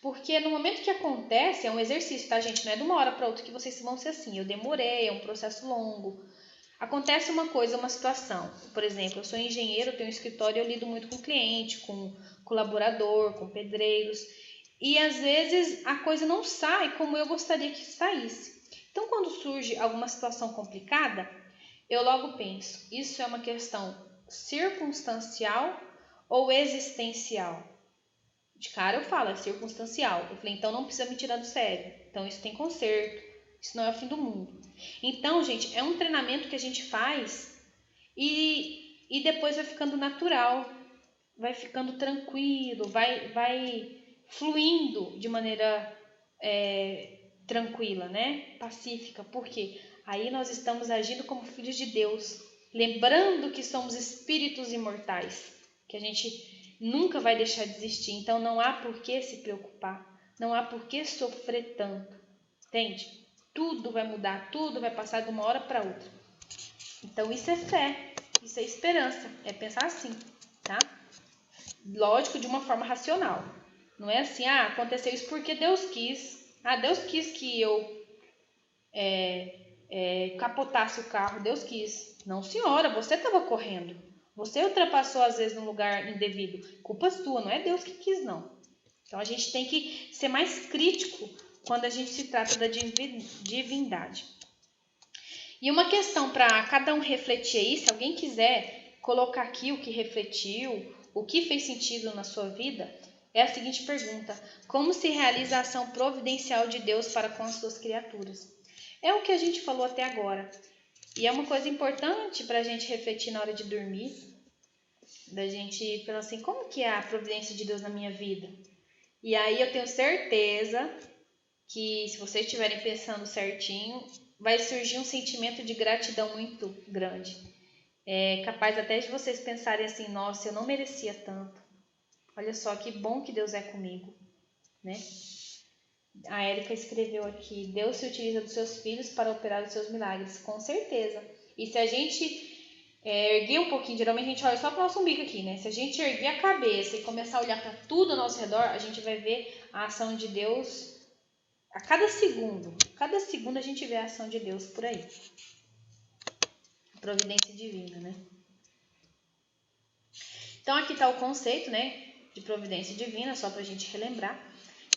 Porque no momento que acontece, é um exercício, tá, gente? Não é de uma hora para outra que vocês vão ser assim. Eu demorei, é um processo longo. Acontece uma coisa, uma situação. Por exemplo, eu sou engenheiro, tenho um escritório, eu lido muito com cliente, com colaborador, com pedreiros. E às vezes a coisa não sai como eu gostaria que saísse. Então, quando surge alguma situação complicada, eu logo penso, isso é uma questão circunstancial ou existencial? De cara eu falo, é circunstancial. Eu falei, então não precisa me tirar do sério. Então isso tem conserto, isso não é o fim do mundo. Então, gente, é um treinamento que a gente faz e depois vai ficando natural, vai ficando tranquilo, vai fluindo de maneira tranquila, né? Pacífica. Por quê? Aí nós estamos agindo como filhos de Deus, lembrando que somos espíritos imortais, que a gente nunca vai deixar de existir. Então não há por que se preocupar, não há por que sofrer tanto, entende? Tudo vai mudar, tudo vai passar de uma hora para outra. Então isso é fé, isso é esperança, é pensar assim, tá? Lógico, de uma forma racional. Não é assim, aconteceu isso porque Deus quis. Deus quis que eu capotasse o carro, Deus quis. Não, senhora, você estava correndo. Você ultrapassou às vezes num lugar indevido. Culpa sua, não é Deus que quis, não. Então a gente tem que ser mais crítico quando a gente se trata da divindade. E uma questão para cada um refletir aí, se alguém quiser colocar aqui o que refletiu, o que fez sentido na sua vida, é a seguinte pergunta: como se realiza a ação providencial de Deus para com as suas criaturas? É o que a gente falou até agora. E é uma coisa importante para a gente refletir na hora de dormir, da gente pensar assim, como que é a providência de Deus na minha vida? E aí eu tenho certeza que se vocês estiverem pensando certinho, vai surgir um sentimento de gratidão muito grande. É capaz até de vocês pensarem assim, nossa, eu não merecia tanto. Olha só que bom que Deus é comigo, né? A Érica escreveu aqui: Deus se utiliza dos seus filhos para operar os seus milagres. Com certeza. E se a gente erguer um pouquinho, geralmente a gente olha só para o nosso umbigo aqui, né? Se a gente erguer a cabeça e começar a olhar para tudo ao nosso redor, a gente vai ver a ação de Deus a cada segundo. Cada segundo a gente vê a ação de Deus por aí. Providência divina, né? Então aqui está o conceito, né, de providência divina, só para a gente relembrar,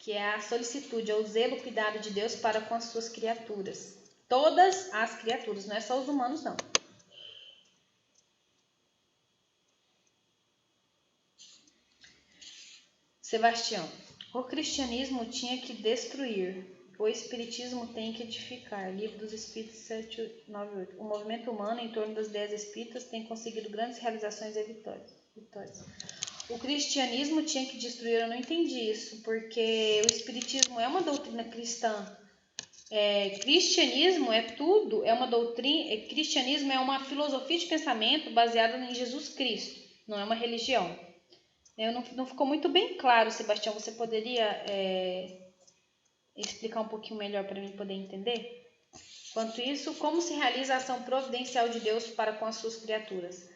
que é a solicitude, ou o zelo, cuidado de Deus para com as suas criaturas. Todas as criaturas, não é só os humanos, não. Sebastião, o cristianismo tinha que destruir, o espiritismo tem que edificar. Livro dos Espíritos 798. O movimento humano em torno das ideias espíritas tem conseguido grandes realizações e vitórias. O cristianismo tinha que destruir, eu não entendi isso, porque o espiritismo é uma doutrina cristã. Cristianismo é tudo, é uma doutrina, cristianismo é uma filosofia de pensamento baseada em Jesus Cristo, não é uma religião. Não ficou muito bem claro, Sebastião, você poderia explicar um pouquinho melhor para mim poder entender? Quanto isso, como se realiza a ação providencial de Deus para com as suas criaturas?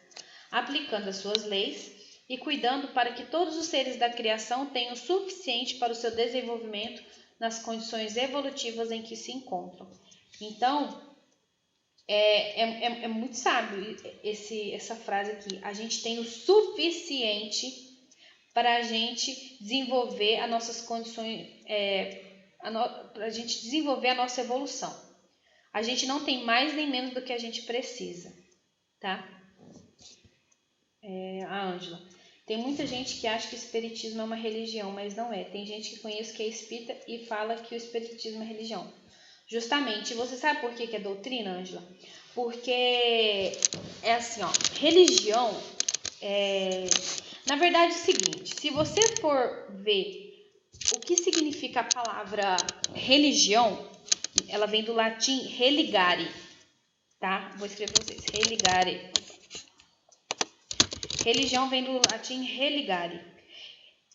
Aplicando as suas leis e cuidando para que todos os seres da criação tenham o suficiente para o seu desenvolvimento nas condições evolutivas em que se encontram. Então, é muito sábio essa frase aqui. A gente tem o suficiente para a gente desenvolver as nossas condições, para a gente desenvolver a nossa evolução. A gente não tem mais nem menos do que a gente precisa, tá? A Ângela. Tem muita gente que acha que o espiritismo é uma religião, mas não é. Tem gente que conheço que é espírita e fala que o espiritismo é religião. Justamente. Você sabe por que é doutrina, Ângela? Porque é assim, ó. Religião na verdade é o seguinte. Se você for ver o que significa a palavra religião, ela vem do latim religare, tá? Vou escrever para vocês. Religare. Religião vem do latim religare.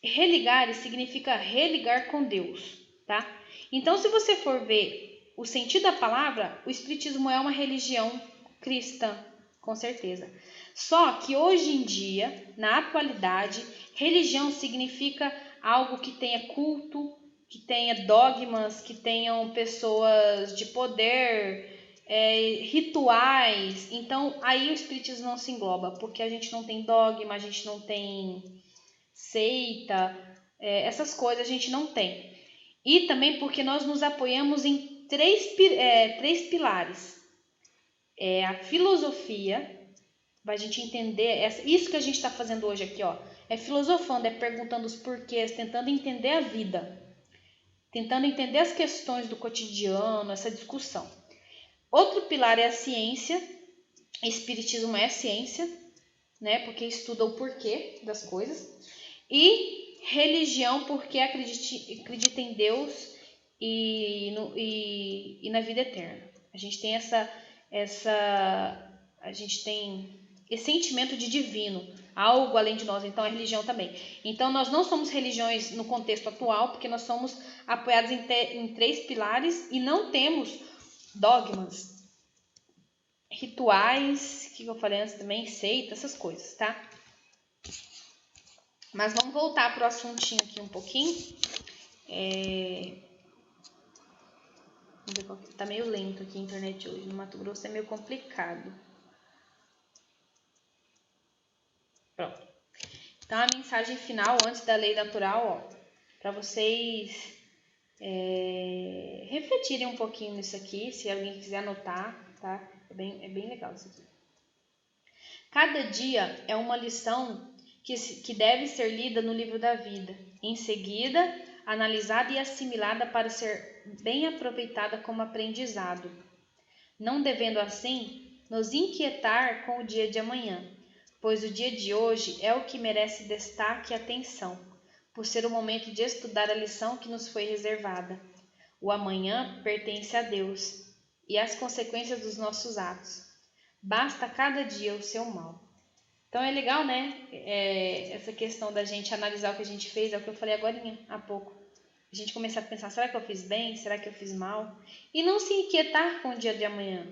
Religare significa religar com Deus, tá? Então, se você for ver o sentido da palavra, o espiritismo é uma religião cristã, com certeza. Só que hoje em dia, na atualidade, religião significa algo que tenha culto, que tenha dogmas, que tenham pessoas de poder, rituais. Então, aí o espiritismo não se engloba, porque a gente não tem dogma, a gente não tem seita, essas coisas a gente não tem. E também porque nós nos apoiamos em três pilares. A filosofia, para a gente entender, isso que a gente está fazendo hoje aqui, ó, é filosofando, é perguntando os porquês, tentando entender a vida, tentando entender as questões do cotidiano, essa discussão. Outro pilar é a ciência. Espiritismo é ciência, né? Porque estuda o porquê das coisas. E religião, porque acredita em Deus e na vida eterna. A gente tem a gente tem esse sentimento de divino, algo além de nós. Então é religião também. Então nós não somos religiões no contexto atual, porque nós somos apoiados em três pilares e não temos dogmas, rituais, que eu falei antes também, seita, essas coisas, tá? Mas vamos voltar pro assuntinho aqui um pouquinho. Vamos ver qual que tá meio lento aqui a internet hoje. No Mato Grosso é meio complicado. Pronto. Então a mensagem final antes da lei natural, ó, para vocês refletirem um pouquinho nisso aqui, se alguém quiser anotar, tá? É bem legal isso aqui. Cada dia é uma lição que deve ser lida no livro da vida. Em seguida, analisada e assimilada para ser bem aproveitada como aprendizado. Não devendo assim nos inquietar com o dia de amanhã, pois o dia de hoje é o que merece destaque e atenção, por ser o momento de estudar a lição que nos foi reservada. O amanhã pertence a Deus e às consequências dos nossos atos. Basta cada dia o seu mal. Então é legal, né? Essa questão da gente analisar o que a gente fez, é o que eu falei agorinha, há pouco. A gente começar a pensar, será que eu fiz bem? Será que eu fiz mal? E não se inquietar com o dia de amanhã,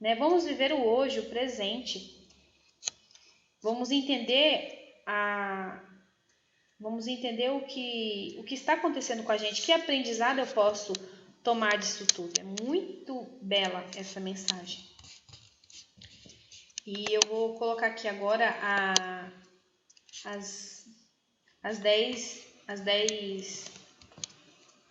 né? Vamos viver o hoje, o presente. Vamos entender o que está acontecendo com a gente. Que aprendizado eu posso tomar disso tudo? É muito bela essa mensagem. E eu vou colocar aqui agora as 10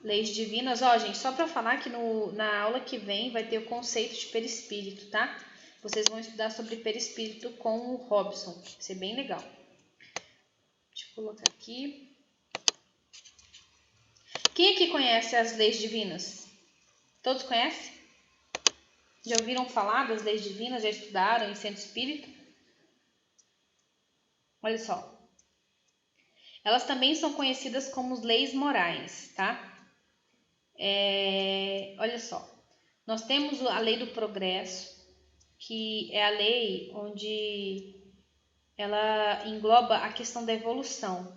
leis divinas. Ó, gente, só para falar que na aula que vem vai ter o conceito de perispírito, tá? Vocês vão estudar sobre perispírito com o Robson. Vai ser bem legal. Deixa eu colocar aqui. Quem aqui conhece as leis divinas? Todos conhecem? Já ouviram falar das leis divinas? Já estudaram em centro espírita? Olha só. Elas também são conhecidas como leis morais, tá? Olha só. Nós temos a lei do progresso, que é a lei onde ela engloba a questão da evolução.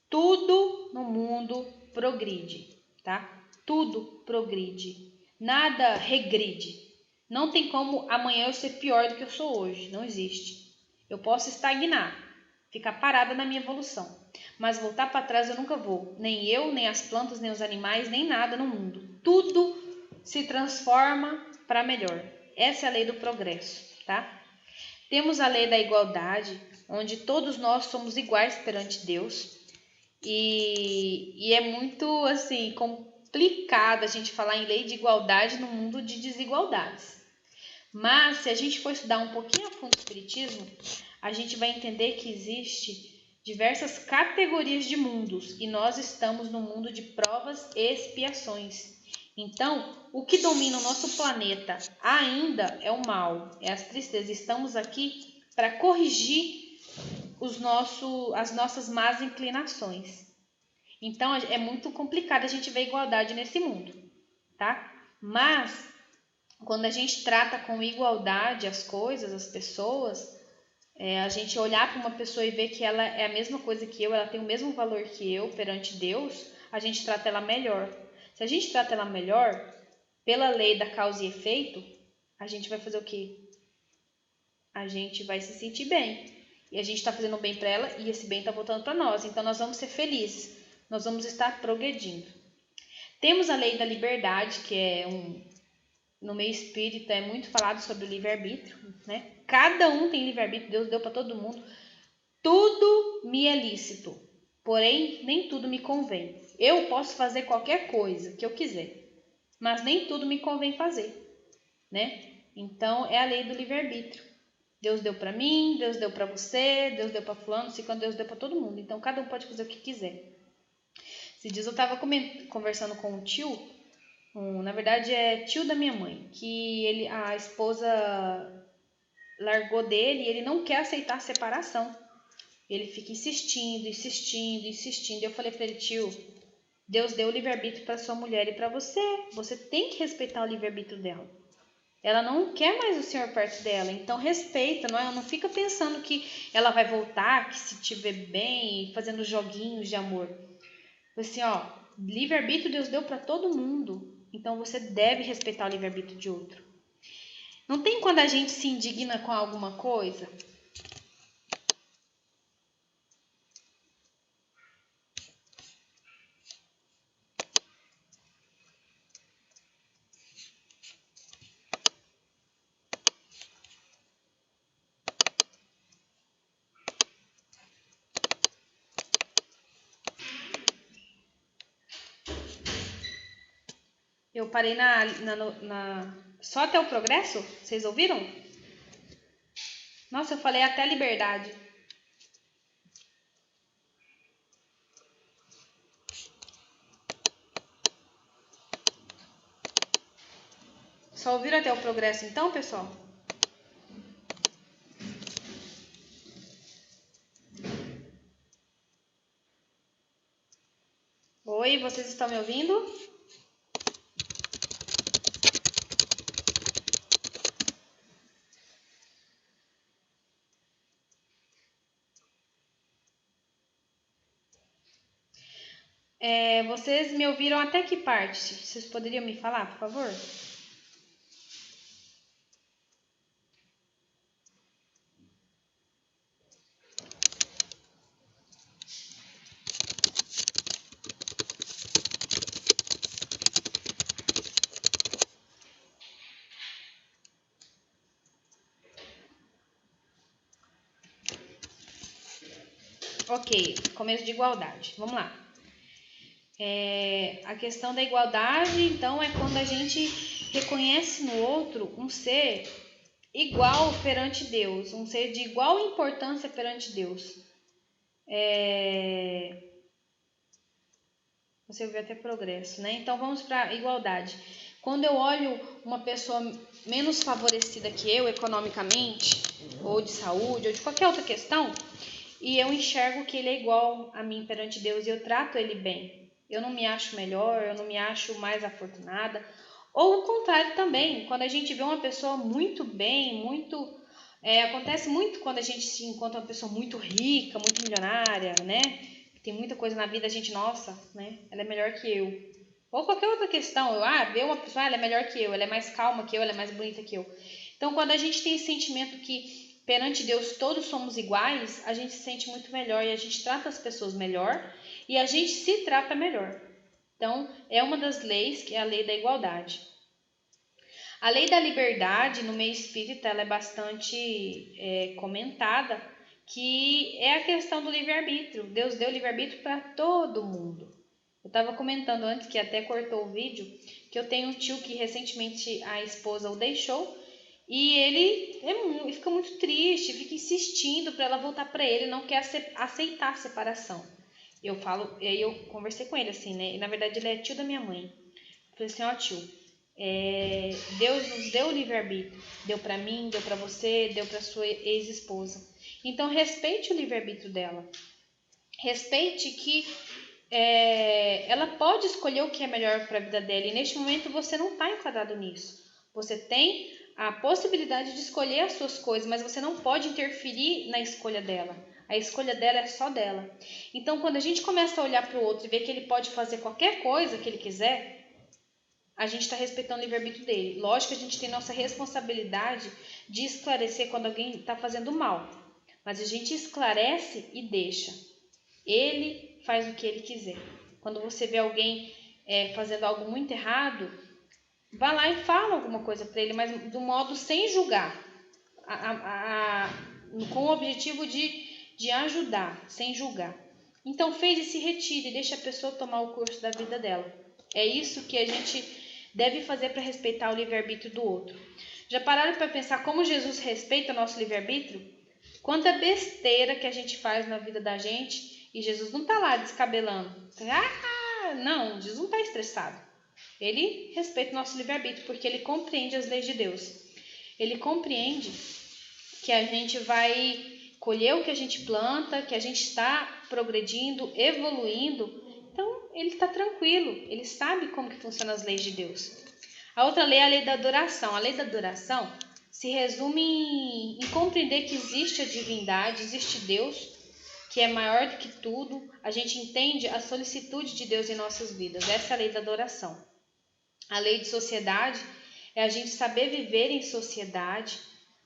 Tudo no mundo progride, tá? Tudo progride. Nada regride. Não tem como amanhã eu ser pior do que eu sou hoje. Não existe. Eu posso estagnar, ficar parada na minha evolução. Mas voltar para trás eu nunca vou. Nem eu, nem as plantas, nem os animais, nem nada no mundo. Tudo se transforma para melhor. Essa é a lei do progresso, tá? Temos a lei da igualdade, onde todos nós somos iguais perante Deus. E é muito assim complicado a gente falar em lei de igualdade no mundo de desigualdades. Mas se a gente for estudar um pouquinho a fundo o espiritismo, a gente vai entender que existe diversas categorias de mundos e nós estamos no mundo de provas e expiações. Então, o que domina o nosso planeta ainda é o mal, é as tristezas. Estamos aqui para corrigir as nossas más inclinações. Então, é muito complicado a gente ver igualdade nesse mundo, tá? Mas, quando a gente trata com igualdade as coisas, as pessoas, a gente olhar para uma pessoa e ver que ela é a mesma coisa que eu, ela tem o mesmo valor que eu perante Deus, a gente trata ela melhor. Se a gente trata ela melhor, pela lei da causa e efeito, a gente vai fazer o quê? A gente vai se sentir bem. E a gente está fazendo bem para ela e esse bem está voltando para nós. Então, nós vamos ser felizes. Nós vamos estar progredindo. Temos a lei da liberdade, que no meio espírita é muito falado sobre o livre-arbítrio, né? Cada um tem livre-arbítrio, Deus deu para todo mundo. Tudo me é lícito, porém nem tudo me convém. Eu posso fazer qualquer coisa que eu quiser, mas nem tudo me convém fazer, né? Então é a lei do livre-arbítrio. Deus deu para mim, Deus deu para você, Deus deu para fulano, ciclano, Deus deu para todo mundo. Então cada um pode fazer o que quiser. Esses dias eu estava conversando com um tio, na verdade é tio da minha mãe, que a esposa largou dele e ele não quer aceitar a separação. Ele fica insistindo. Eu falei para ele, tio, Deus deu o livre-arbítrio para sua mulher e para você. Você tem que respeitar o livre-arbítrio dela. Ela não quer mais o senhor perto dela, então respeita, não fica pensando que ela vai voltar, que se estiver bem, fazendo joguinhos de amor. Assim, livre-arbítrio Deus deu para todo mundo, então você deve respeitar o livre-arbítrio de outro. Não tem quando a gente se indigna com alguma coisa? Eu parei só até o progresso? Vocês ouviram? Nossa, eu falei até a liberdade. Só ouviram até o progresso então, pessoal? Oi, vocês estão me ouvindo? Vocês me ouviram até que parte? Vocês poderiam me falar, por favor? Ok, começo de igualdade. Vamos lá. A questão da igualdade, então, é quando a gente reconhece no outro um ser igual perante Deus, um ser de igual importância perante Deus. Você vê até progresso, né? Então vamos para a igualdade. Quando eu olho uma pessoa menos favorecida que eu economicamente, ou de saúde, ou de qualquer outra questão, e eu enxergo que ele é igual a mim perante Deus e eu trato ele bem. Eu não me acho melhor, eu não me acho mais afortunada. Ou o contrário também, quando a gente vê uma pessoa muito bem, acontece muito quando a gente se encontra uma pessoa muito rica, muito milionária, né? Tem muita coisa na vida, a gente, nossa, né? Ela é melhor que eu. Ou qualquer outra questão, ver uma pessoa, ela é melhor que eu, ela é mais calma que eu, ela é mais bonita que eu. Então, quando a gente tem esse sentimento que perante Deus todos somos iguais, a gente se sente muito melhor e a gente trata as pessoas melhor e a gente se trata melhor. Então, é uma das leis, que é a lei da igualdade. A lei da liberdade, no meio espírita, ela é bastante comentada, que é a questão do livre-arbítrio. Deus deu livre-arbítrio para todo mundo. Eu estava comentando antes, que até cortou o vídeo, que eu tenho um tio que recentemente a esposa o deixou, e ele fica muito triste, fica insistindo para ela voltar para ele, não quer aceitar a separação. Eu conversei com ele assim, né? E, na verdade, ele é tio da minha mãe. Eu falei assim, ó tio, Deus nos deu o livre-arbítrio, deu para mim, deu para você, deu para sua ex-esposa. Então respeite o livre-arbítrio dela, respeite que ela pode escolher o que é melhor para a vida dela e neste momento você não está enquadrado nisso. Você tem a possibilidade de escolher as suas coisas, mas você não pode interferir na escolha dela. A escolha dela é só dela. Então, quando a gente começa a olhar para o outro e ver que ele pode fazer qualquer coisa que ele quiser, a gente está respeitando o livre-arbítrio dele. Lógico que a gente tem nossa responsabilidade de esclarecer quando alguém está fazendo mal, mas a gente esclarece e deixa. Ele faz o que ele quiser. Quando você vê alguém fazendo algo muito errado, vá lá e fala alguma coisa para ele, mas do modo sem julgar, com o objetivo de ajudar, sem julgar. Então fez e se retire, deixa a pessoa tomar o curso da vida dela. É isso que a gente deve fazer para respeitar o livre-arbítrio do outro. Já pararam para pensar como Jesus respeita o nosso livre-arbítrio? Quanta besteira que a gente faz na vida da gente e Jesus não está lá descabelando. Não, Jesus não está estressado. Ele respeita o nosso livre-arbítrio porque ele compreende as leis de Deus. Ele compreende que a gente vai colher o que a gente planta, que a gente está progredindo, evoluindo. Então, ele está tranquilo, ele sabe como que funcionam as leis de Deus. A outra lei é a lei da adoração. A lei da adoração se resume em compreender que existe a divindade, existe Deus, que é maior do que tudo. A gente entende a solicitude de Deus em nossas vidas. Essa é a lei da adoração. A lei de sociedade é a gente saber viver em sociedade,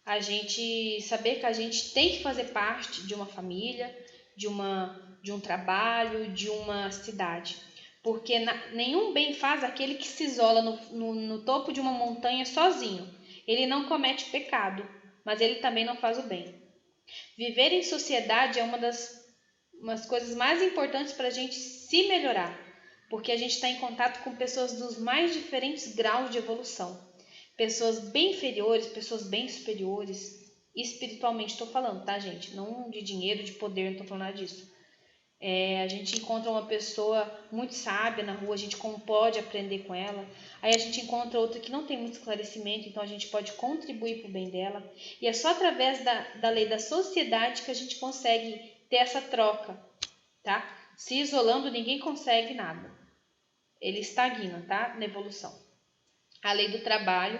a gente saber que a gente tem que fazer parte de uma família, de um trabalho, de uma cidade. Porque nenhum bem faz aquele que se isola no topo de uma montanha sozinho. Ele não comete pecado, mas ele também não faz o bem. Viver em sociedade é uma das coisas mais importantes para a gente se melhorar, porque a gente está em contato com pessoas dos mais diferentes graus de evolução. Pessoas bem inferiores, pessoas bem superiores, espiritualmente estou falando, tá, gente? Não de dinheiro, de poder, não estou falando nada disso. A gente encontra uma pessoa muito sábia na rua, a gente como pode aprender com ela. Aí a gente encontra outra que não tem muito esclarecimento, então a gente pode contribuir para o bem dela. E é só através da lei da sociedade que a gente consegue ter essa troca, tá? Se isolando, ninguém consegue nada. Ele estagna, tá? Na evolução. A lei do trabalho,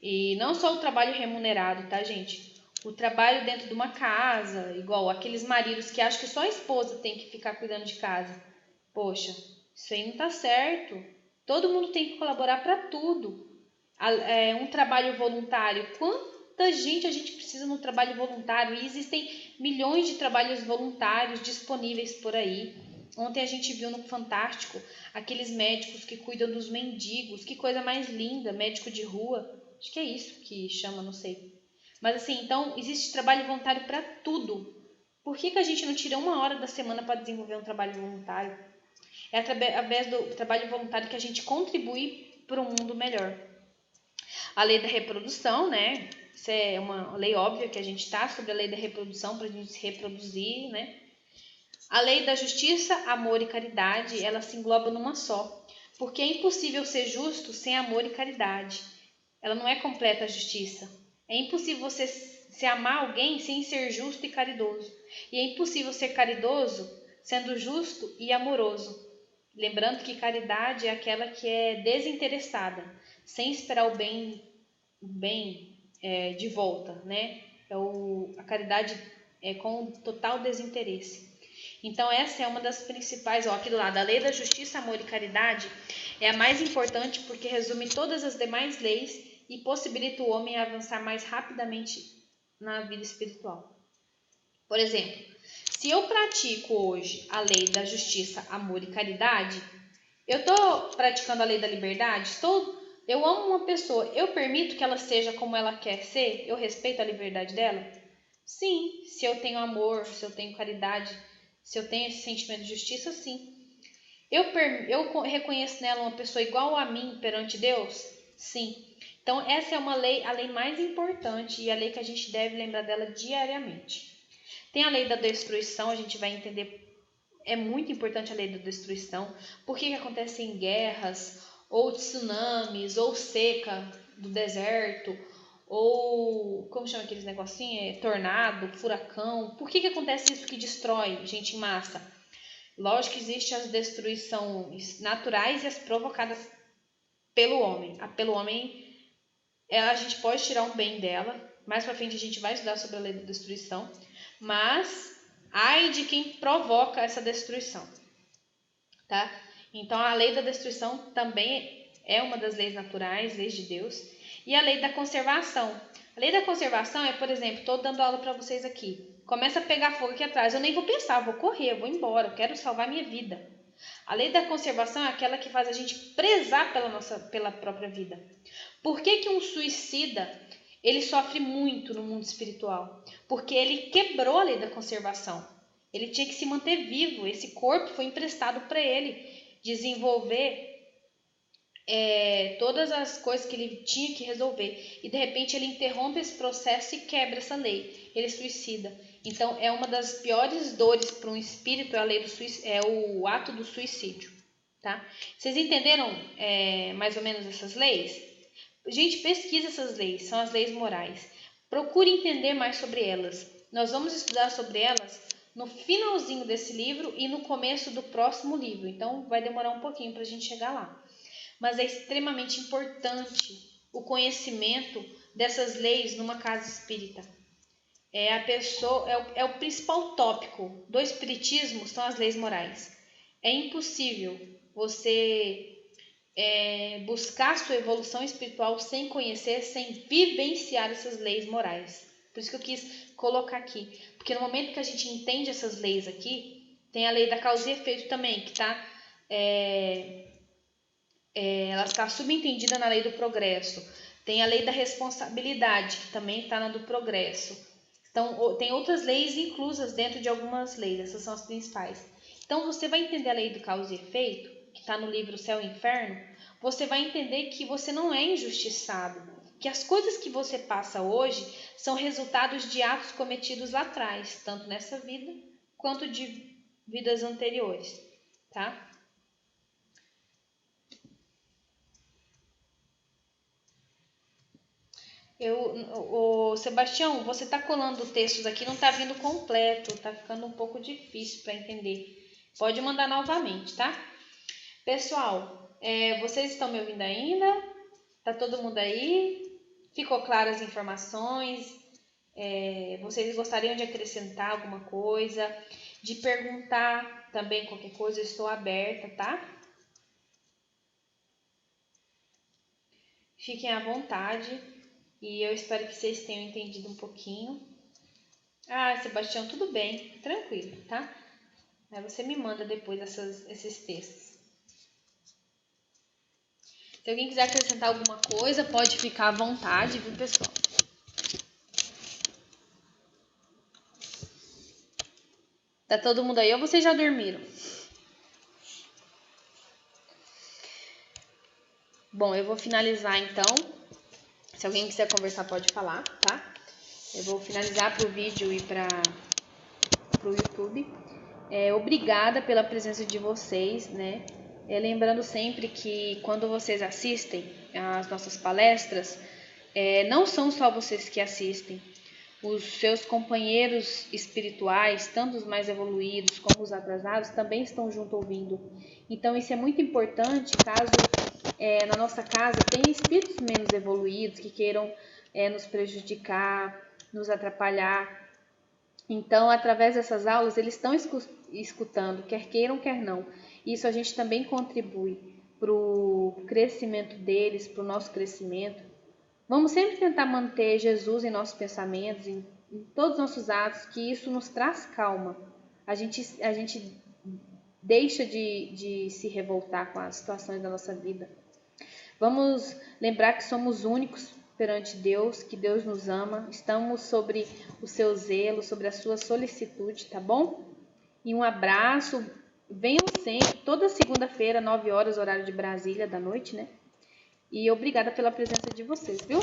e não só o trabalho remunerado, tá, gente? O trabalho dentro de uma casa, igual aqueles maridos que acham que só a esposa tem que ficar cuidando de casa. Poxa, isso aí não está certo. Todo mundo tem que colaborar para tudo. Um trabalho voluntário. Quanta gente a gente precisa no trabalho voluntário? E existem milhões de trabalhos voluntários disponíveis por aí. Ontem a gente viu no Fantástico aqueles médicos que cuidam dos mendigos. Que coisa mais linda, médico de rua. Acho que é isso que chama, não sei. Mas assim, então existe trabalho voluntário para tudo. Por que a gente não tira uma hora da semana para desenvolver um trabalho voluntário? É através do trabalho voluntário que a gente contribui para um mundo melhor. A lei da reprodução, né? Isso é uma lei óbvia que a gente está sobre a lei da reprodução para a gente se reproduzir, né? A lei da justiça, amor e caridade, ela se engloba numa só, porque é impossível ser justo sem amor e caridade. Ela não é completa a justiça. É impossível você se amar alguém sem ser justo e caridoso. E é impossível ser caridoso sendo justo e amoroso. Lembrando que caridade é aquela que é desinteressada, sem esperar o bem de volta, né? A caridade é com total desinteresse. Então essa é uma das principais, aqui do lado, a lei da justiça, amor e caridade é a mais importante porque resume todas as demais leis e possibilita o homem avançar mais rapidamente na vida espiritual. Por exemplo, se eu pratico hoje a lei da justiça, amor e caridade, eu estou praticando a lei da liberdade? Eu amo uma pessoa, eu permito que ela seja como ela quer ser? Eu respeito a liberdade dela? Sim, se eu tenho amor, se eu tenho caridade, se eu tenho esse sentimento de justiça, sim. Eu reconheço nela uma pessoa igual a mim perante Deus? Sim. Então, essa é uma lei, a lei mais importante e a lei que a gente deve lembrar dela diariamente. Tem a lei da destruição, a gente vai entender, é muito importante a lei da destruição. Por que acontecem guerras, ou tsunamis, ou seca do deserto, ou, como chama aqueles negocinhos? Tornado, furacão. Por que acontece isso que destrói gente em massa? Lógico que existem as destruições naturais e as provocadas pelo homem. Pelo homem, a gente pode tirar um bem dela. Mais pra frente a gente vai estudar sobre a lei da destruição. Mas, ai de quem provoca essa destruição, tá? Então, a lei da destruição também é uma das leis naturais, leis de Deus. E a lei da conservação. A lei da conservação é, por exemplo, estou dando aula para vocês aqui. Começa a pegar fogo aqui atrás, eu nem vou pensar, vou correr, vou embora, eu quero salvar minha vida. A lei da conservação é aquela que faz a gente prezar pela própria vida. Por que um suicida ele sofre muito no mundo espiritual? Porque ele quebrou a lei da conservação. Ele tinha que se manter vivo, esse corpo foi emprestado para ele desenvolver todas as coisas que ele tinha que resolver. E de repente ele interrompe esse processo e quebra essa lei. Ele suicida. Então é uma das piores dores para um espírito é o ato do suicídio. Tá? Vocês entenderam mais ou menos essas leis? Gente, pesquisa essas leis, são as leis morais. Procure entender mais sobre elas. Nós vamos estudar sobre elas no finalzinho desse livro e no começo do próximo livro. Então vai demorar um pouquinho para a gente chegar lá. Mas é extremamente importante o conhecimento dessas leis numa casa espírita. É o principal tópico do espiritismo, são as leis morais. É impossível você buscar sua evolução espiritual sem conhecer, sem vivenciar essas leis morais. Por isso que eu quis colocar aqui. Porque no momento que a gente entende essas leis aqui, tem a lei da causa e efeito também, que está ela está subentendida na lei do progresso. Tem a lei da responsabilidade, que também está na do progresso. Então, tem outras leis inclusas dentro de algumas leis, essas são as principais. Então, você vai entender a lei do causa e efeito, que está no livro Céu e Inferno, você vai entender que você não é injustiçado, que as coisas que você passa hoje são resultados de atos cometidos lá atrás, tanto nessa vida quanto de vidas anteriores, tá? Sebastião, você está colando textos aqui, não está vindo completo, está ficando um pouco difícil para entender. Pode mandar novamente, tá? Pessoal, vocês estão me ouvindo ainda? Tá todo mundo aí? Ficou claras as informações? Vocês gostariam de acrescentar alguma coisa? de perguntar também qualquer coisa, eu estou aberta, tá? Fiquem à vontade e eu espero que vocês tenham entendido um pouquinho. Ah, Sebastião, tudo bem, tranquilo, tá? Aí você me manda depois esses textos. Se alguém quiser acrescentar alguma coisa, pode ficar à vontade, viu, pessoal? Tá todo mundo aí ou vocês já dormiram? Bom, eu vou finalizar então. Se alguém quiser conversar, pode falar, tá? Eu vou finalizar pro vídeo e pro YouTube. Obrigada pela presença de vocês, né? Lembrando sempre que quando vocês assistem às nossas palestras, não são só vocês que assistem. Os seus companheiros espirituais, tanto os mais evoluídos como os atrasados, também estão junto ouvindo. Então isso é muito importante caso na nossa casa tenha espíritos menos evoluídos que queiram nos prejudicar, nos atrapalhar. Então, através dessas aulas, eles estão escutando, quer queiram, quer não. Isso a gente também contribui para o crescimento deles, para o nosso crescimento. Vamos sempre tentar manter Jesus em nossos pensamentos, em todos os nossos atos, que isso nos traz calma. A gente deixa de se revoltar com as situações da nossa vida. Vamos lembrar que somos únicos perante Deus, que Deus nos ama, estamos sobre o seu zelo, sobre a sua solicitude, tá bom? E um abraço, venham sempre, toda segunda-feira, 9 horas, horário de Brasília, da noite, né? E obrigada pela presença de vocês, viu?